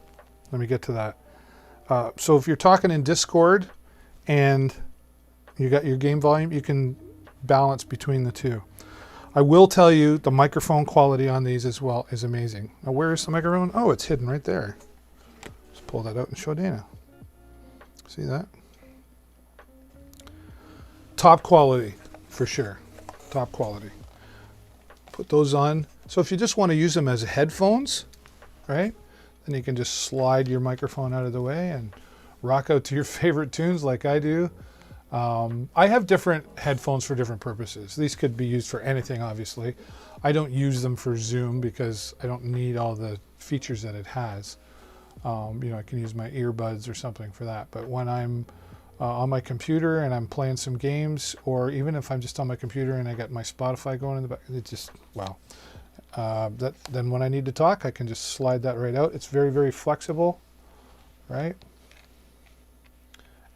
A: Let me get to that. So if you're talking in Discord and you got your game volume, you can balance between the two. I will tell you the microphone quality on these as well is amazing. Now where is the microphone? Oh, it's hidden right there. Let's pull that out and show Dana. See that? Top quality, for sure. Top quality. Put those on. So if you just want to use them as headphones, right? Then you can just slide your microphone out of the way and rock out to your favorite tunes like I do. I have different headphones for different purposes. These could be used for anything, obviously. I don't use them for Zoom because I don't need all the features that it has. You know, I can use my earbuds or something for that. But when I'm on my computer and I'm playing some games, or even if I'm just on my computer and I got my Spotify going in the back, it just, wow. Then when I need to talk, I can just slide that right out. It's very, very flexible, right?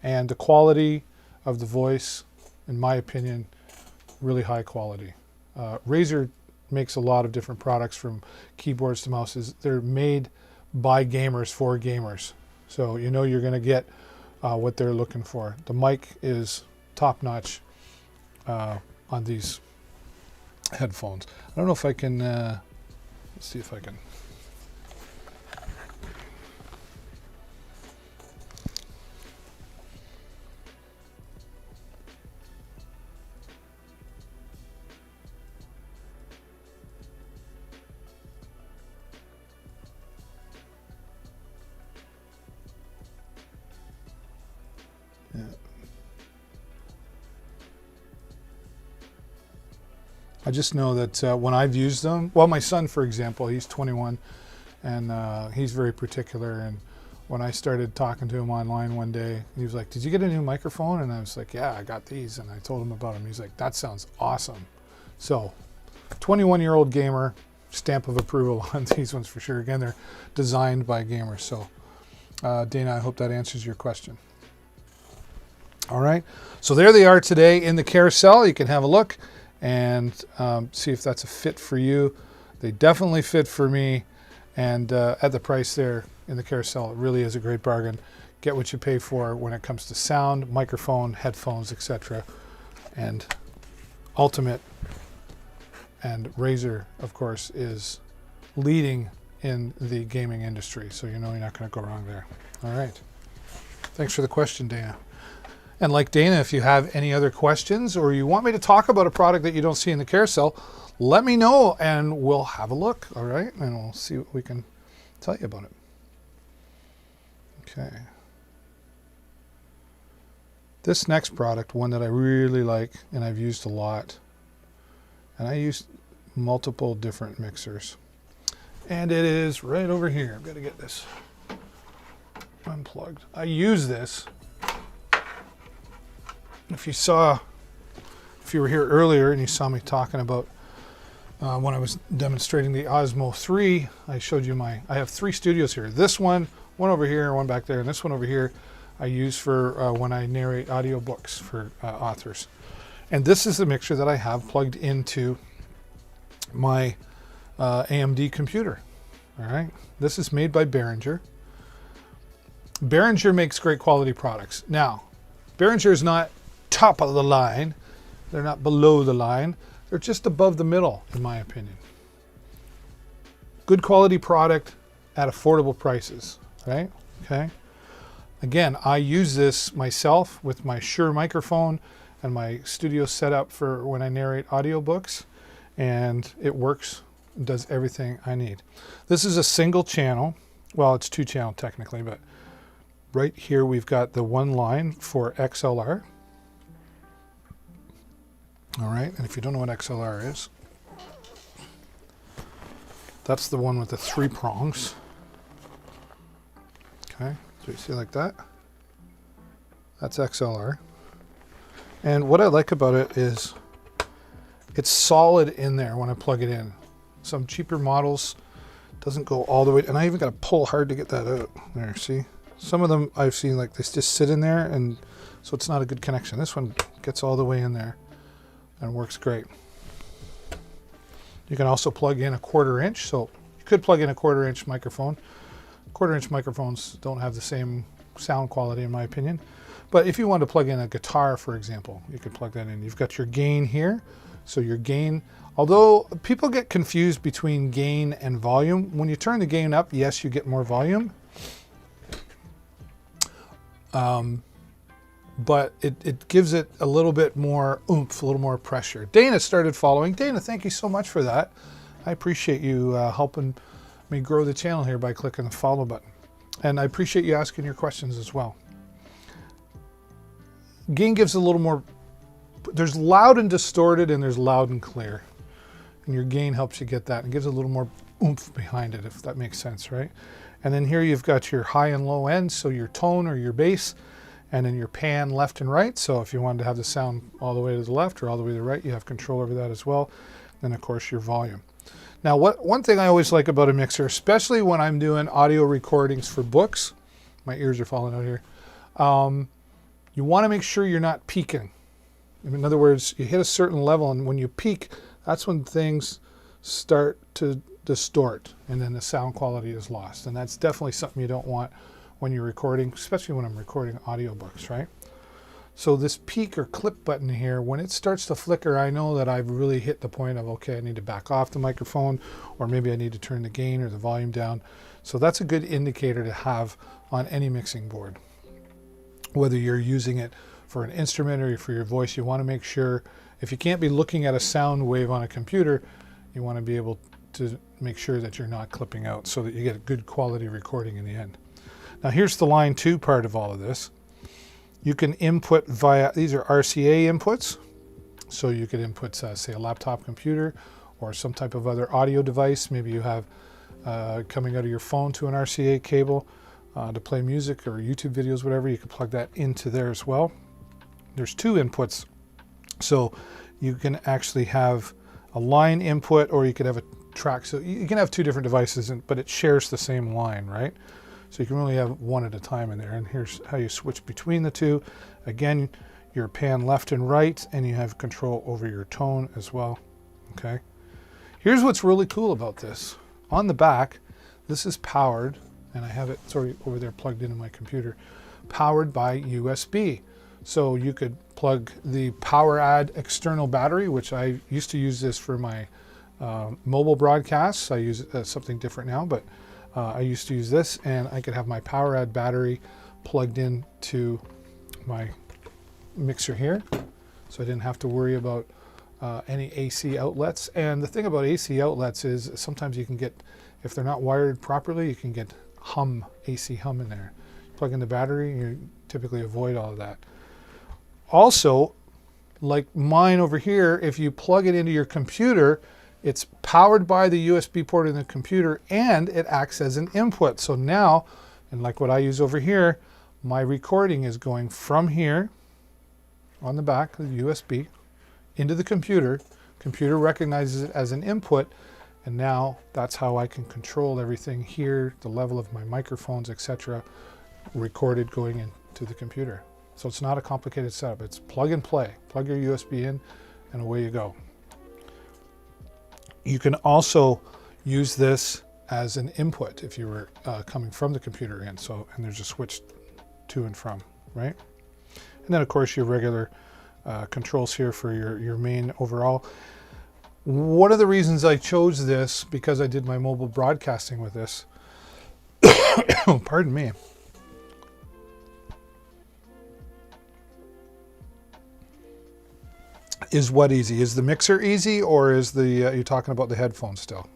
A: And the quality of the voice, in my opinion, really high quality. Razer makes a lot of different products, from keyboards to mouses. They're made by gamers for gamers. So you know you're going to get what they're looking for. The mic is top notch on these headphones. I don't know if I can, let's see if I can. Yeah. I just know that when I've used them, well, my son, for example, he's 21, and he's very particular. And when I started talking to him online one day, he was like, "Did you get a new microphone?" And I was like, "Yeah, I got these." And I told him about them. He's like, "That sounds awesome." So, 21-year-old gamer, stamp of approval on these ones for sure. Again, they're designed by gamers. So, Dana, I hope that answers your question. All right, so there they are today in the carousel. You can have a look and see if that's a fit for you. They definitely fit for me, and at the price there in the carousel, it really is a great bargain. Get what you pay for when it comes to sound, microphone, headphones, etc. And Ultimate and Razer, of course, is leading in the gaming industry, so you know you're not going to go wrong there. All right, thanks for the question, Dana. And like Dana, if you have any other questions or you want me to talk about a product that you don't see in the carousel, let me know and we'll have a look, all right? And we'll see what we can tell you about it. Okay. This next product, one that I really like and I've used a lot, and I use multiple different mixers, and it is right over here. I've got to get this unplugged. I use this. If you were here earlier and you saw me talking about when I was demonstrating the Osmo 3, I showed you I have 3 studios here. This one over here, one back there, and this one over here I use for when I narrate audiobooks for authors. And this is the mixer that I have plugged into my AMD computer. All right, this is made by Behringer. Behringer makes great quality products. Now, Behringer is not top of the line. They're not below the line. They're just above the middle, in my opinion. Good quality product at affordable prices, right? Okay. Again, I use this myself with my Shure microphone and my studio setup for when I narrate audiobooks, and it works, does everything I need. This is a single channel. Well, it's 2 channel technically, but right here we've got the one line for XLR. All right, and if you don't know what XLR is, that's the one with the 3 prongs. Okay, so you see like that? That's XLR. And what I like about it is it's solid in there when I plug it in. Some cheaper models doesn't go all the way, and I even got to pull hard to get that out. There, see? Some of them I've seen like they just sit in there, and so it's not a good connection. This one gets all the way in there and works great. You can also plug in a 1/4 inch, so you could plug in a 1/4 inch microphone. 1/4 inch microphones don't have the same sound quality in my opinion, but if you want to plug in a guitar, for example, you could plug that in. You've got your gain here, so your gain, although people get confused between gain and volume, when you turn the gain up, yes, you get more volume, but it gives it a little bit more oomph, a little more pressure. Dana started following. Dana, thank you so much for that. I appreciate you helping me grow the channel here by clicking the follow button. And I appreciate you asking your questions as well. Gain gives a little more, there's loud and distorted and there's loud and clear. And your gain helps you get that and gives a little more oomph behind it, if that makes sense, right? And then here you've got your high and low ends, so your tone or your bass, and then your pan left and right. So if you wanted to have the sound all the way to the left or all the way to the right, you have control over that as well. And of course your volume. Now one thing I always like about a mixer, especially when I'm doing audio recordings for books, my ears are falling out here, you want to make sure you're not peaking. In other words, you hit a certain level, and when you peak, that's when things start to distort and then the sound quality is lost. And that's definitely something you don't want when you're recording, especially when I'm recording audiobooks, right? So this peak or clip button here, when it starts to flicker, I know that I've really hit the point of, okay, I need to back off the microphone, or maybe I need to turn the gain or the volume down. So that's a good indicator to have on any mixing board. Whether you're using it for an instrument or for your voice, you want to make sure, if you can't be looking at a sound wave on a computer, you want to be able to make sure that you're not clipping out so that you get a good quality recording in the end. Now here's the line 2 part of all of this. You can input via, these are RCA inputs. So you could input, say, a laptop computer or some type of other audio device. Maybe you have coming out of your phone to an RCA cable to play music or YouTube videos, whatever. You can plug that into there as well. There's 2 inputs. So you can actually have a line input, or you could have a track. So you can have 2 different devices, but it shares the same line, right? So you can really have one at a time in there. And here's how you switch between the 2. Again, your pan left and right, and you have control over your tone as well. Okay. Here's what's really cool about this. On the back, this is powered, and I have it over there plugged into my computer, powered by USB. So you could plug the PowerAd external battery, which I used to use this for my mobile broadcasts. I use something different now, but I used to use this, and I could have my PowerAd battery plugged in to my mixer here, so I didn't have to worry about any AC outlets. And the thing about AC outlets is sometimes you can get, if they're not wired properly, you can get AC hum in there. Plug in the battery, you typically avoid all of that. Also, like mine over here, if you plug it into your computer, it's powered by the USB port in the computer and it acts as an input. So now, and like what I use over here, my recording is going from here on the back of the USB into the computer. Computer recognizes it as an input, and now that's how I can control everything here, the level of my microphones, etc., recorded going into the computer. So it's not a complicated setup. It's plug and play. Plug your USB in and away you go. You can also use this as an input if you were coming from the computer in. So, and there's a switch to and from, right? And then of course your regular controls here for your main overall. One of the reasons I chose this, because I did my mobile broadcasting with this, pardon me, is what easy? Is the mixer easy, or is the you're talking about the headphones still?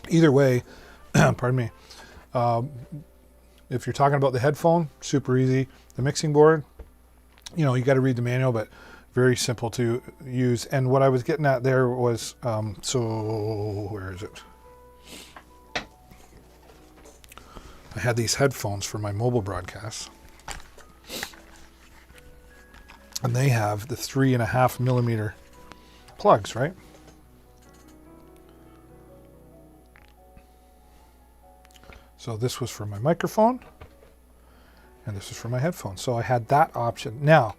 A: Either way, pardon me, if you're talking about the headphone, super easy. The mixing board, you know, you got to read the manual, but very simple to use. And what I was getting at there was, so where is it? I had these headphones for my mobile broadcasts, and they have the 3.5 millimeter plugs, right? So this was for my microphone, and this is for my headphones. So I had that option. Now,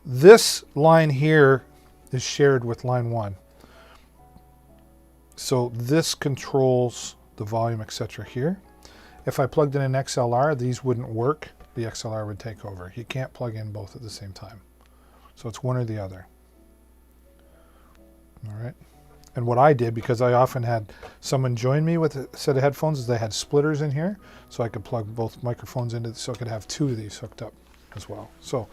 A: this line here is shared with line 1. So this controls the volume, etc. here. If I plugged in an XLR, these wouldn't work. The XLR would take over. You can't plug in both at the same time. So it's one or the other. All right. And what I did, because I often had someone join me with a set of headphones, is they had splitters in here, so I could plug both microphones into, so I could have 2 of these hooked up as well. So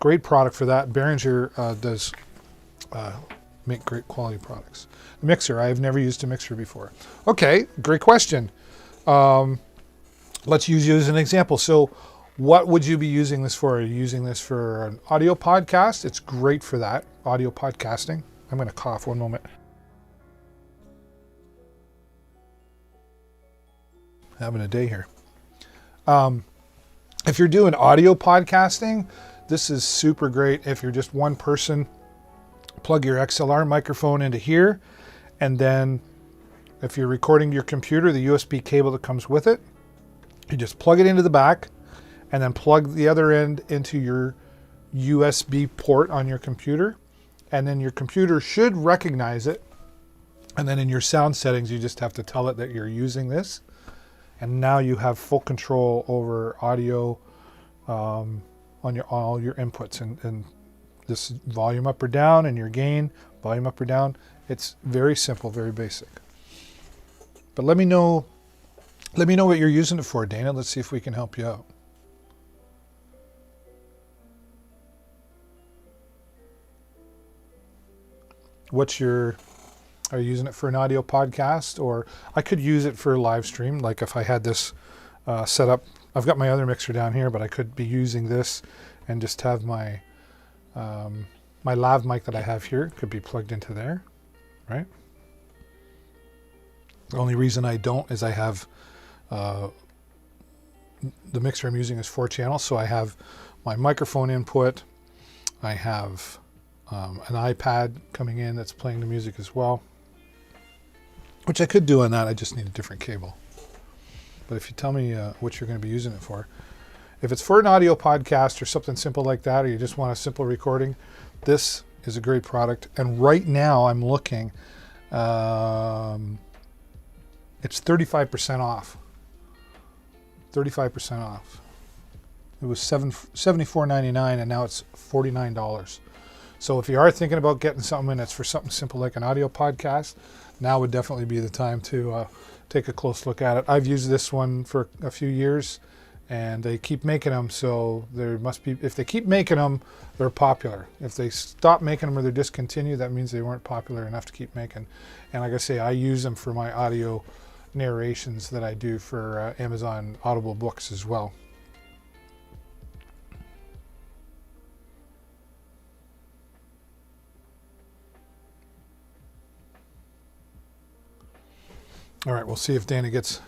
A: great product for that. Behringer does make great quality products. Mixer, I've never used a mixer before. Okay, great question. Let's use you as an example. So what would you be using this for? Are you using this for an audio podcast? It's great for that, audio podcasting. I'm going to cough one moment. Having a day here. If you're doing audio podcasting, this is super great. If you're just one person, plug your XLR microphone into here, and then if you're recording your computer, the USB cable that comes with it, you just plug it into the back and then plug the other end into your USB port on your computer, and then your computer should recognize it, and then in your sound settings you just have to tell it that you're using this. And now you have full control over audio on all your inputs, and this volume up or down, and your gain, volume up or down. It's very simple, very basic. But let me know what you're using it for, Dana. Let's see if we can help you out. Are you using it for an audio podcast? Or I could use it for a live stream. Like if I had this set up, I've got my other mixer down here, but I could be using this and just have my my lav mic that I have here could be plugged into there, right? The only reason I don't is I have the mixer I'm using is 4 channels, so I have my microphone input, I have an iPad coming in that's playing the music as well, which I could do on that. I just need a different cable. But if you tell me what you're going to be using it for, if it's for an audio podcast or something simple like that, or you just want a simple recording, this is a great product. And right now I'm looking, it's 35% off. 35% off. It was $74.99 and now it's $49. So if you are thinking about getting something and it's for something simple like an audio podcast, now would definitely be the time to take a close look at it. I've used this one for a few years and they keep making them, so there must be, if they keep making them, they're popular. If they stop making them or they're discontinued, that means they weren't popular enough to keep making. And like I say, I use them for my audio narrations that I do for Amazon Audible books as well. All right, we'll see if Dana gets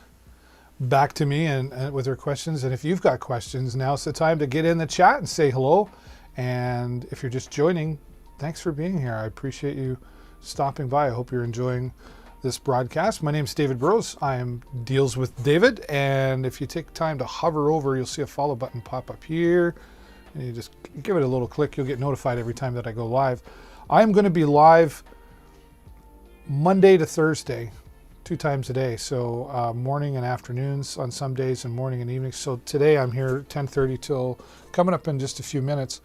A: back to me and with her questions. And if you've got questions, now's the time to get in the chat and say hello. And if you're just joining, thanks for being here. I appreciate you stopping by. I hope you're enjoying this broadcast. My name's David Burrows. I am Deals with David. And if you take time to hover over, you'll see a follow button pop up here. And you just give it a little click. You'll get notified every time that I go live. I'm going to be live Monday to Thursday, 2 times a day, so morning and afternoons on some days, and morning and evening. So today I'm here 10:30 till coming up in just a few minutes.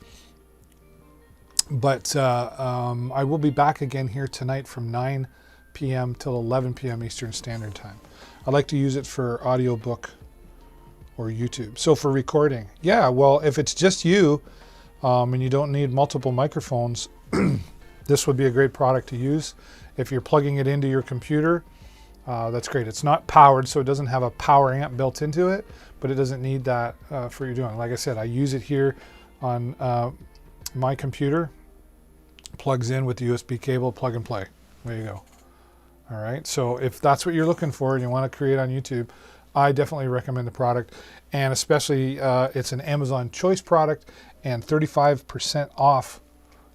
A: But I will be back again here tonight from 9 p.m. till 11 p.m. Eastern Standard Time. I like to use it for audiobook or YouTube. So for recording, yeah, well, if it's just you and you don't need multiple microphones, this would be a great product to use. If you're plugging it into your computer, that's great. It's not powered, so it doesn't have a power amp built into it, but it doesn't need that for your doing. Like I said, I use it here on my computer. Plugs in with the USB cable, plug and play. There you go. All right, so if that's what you're looking for and you want to create on YouTube, I definitely recommend the product. And especially it's an Amazon Choice product and 35% off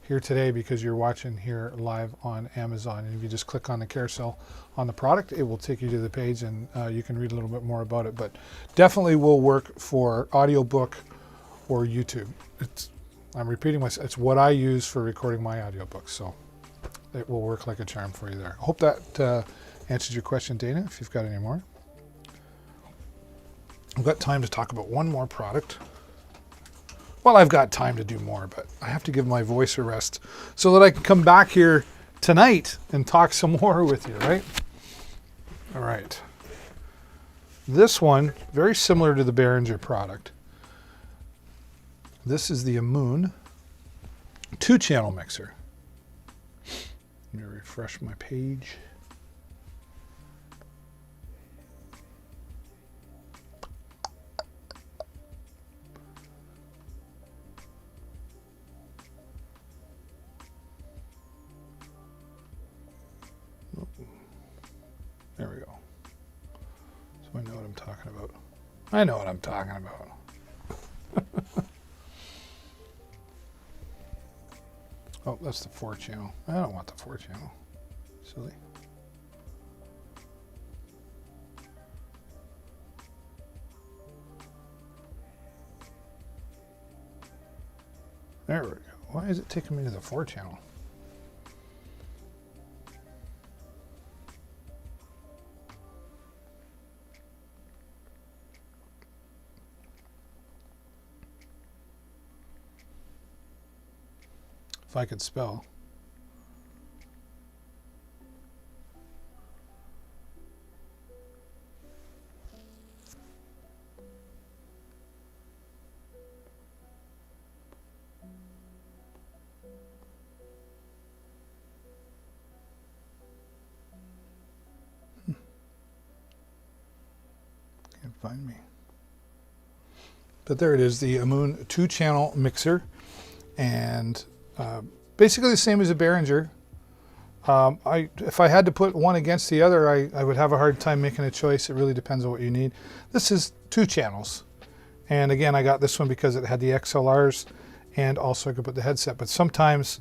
A: here today because you're watching here live on Amazon. And if you just click on the carousel on the product, it will take you to the page and you can read a little bit more about it. But definitely will work for audiobook or YouTube. I'm repeating myself, it's what I use for recording my audiobooks, so it will work like a charm for you there. I hope that answers your question, Dana, if you've got any more. I've got time to talk about one more product. Well, I've got time to do more, but I have to give my voice a rest so that I can come back here tonight and talk some more with you, right? All right. This one, very similar to the Behringer product. This is the Amoon 2-channel mixer. Let me refresh my page. There we go. So I know what I'm talking about. I know what I'm talking about. Oh, that's the 4-channel. I don't want the 4-channel. Silly. There we go. Why is it taking me to the 4-channel? If I could spell. Can't find me. But there it is, the Amoon 2-channel mixer, and basically the same as a Behringer. If I had to put one against the other, I would have a hard time making a choice. It really depends on what you need. This is 2 channels. And again, I got this one because it had the XLRs and also I could put the headset. But sometimes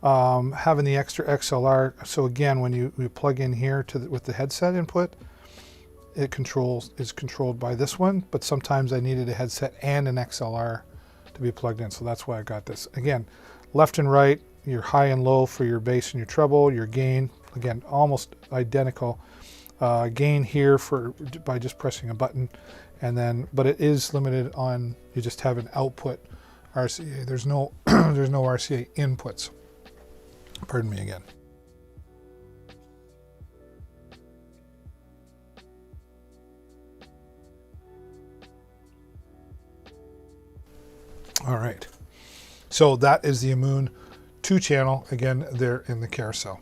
A: having the extra XLR, so again, when you plug in here with the headset input, it is controlled by this one. But sometimes I needed a headset and an XLR to be plugged in. So that's why I got this. Again, left and right, your high and low for your bass and your treble, your gain, again, almost identical. Gain here by just pressing a button, and then, but it is limited on, you just have an output RCA. There's no there's no RCA inputs. Pardon me again. All right. So that is the Amoon 2 channel. Again, they're in the carousel.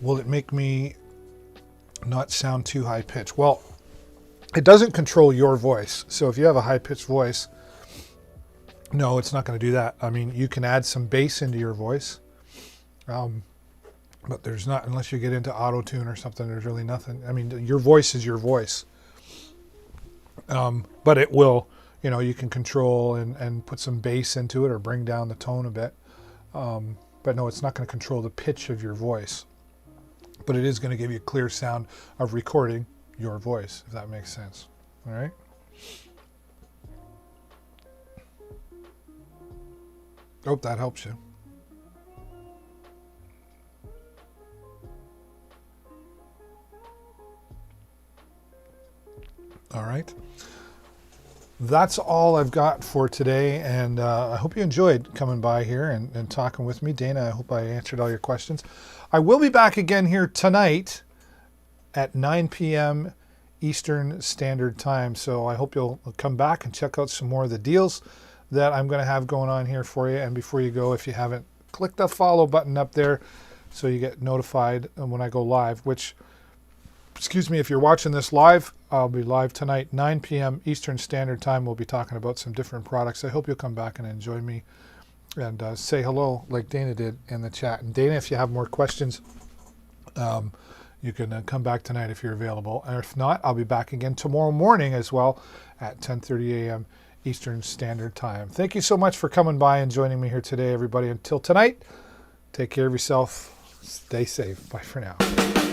A: Will it make me not sound too high pitched? Well, it doesn't control your voice. So if you have a high pitched voice, no, it's not going to do that. I mean, you can add some bass into your voice, but there's not, unless you get into auto tune or something, there's really nothing. I mean, your voice is your voice. But it will, you know, you can control and put some bass into it or bring down the tone a bit. But no, it's not going to control the pitch of your voice. But it is going to give you a clear sound of recording your voice, if that makes sense. All right. Hope that helps you. All right. That's all I've got for today, and I hope you enjoyed coming by here and talking with me. Dana, I hope I answered all your questions. I will be back again here tonight at 9 p.m. Eastern Standard Time, so I hope you'll come back and check out some more of the deals that I'm going to have going on here for you. And before you go, if you haven't, click the follow button up there so you get notified when I go live, which, excuse me, if you're watching this live, I'll be live tonight, 9 p.m. Eastern Standard Time. We'll be talking about some different products. I hope you'll come back and enjoy me and say hello like Dana did in the chat. And Dana, if you have more questions, you can come back tonight if you're available. And if not, I'll be back again tomorrow morning as well at 10:30 a.m. Eastern Standard Time. Thank you so much for coming by and joining me here today, everybody. Until tonight, take care of yourself. Stay safe. Bye for now.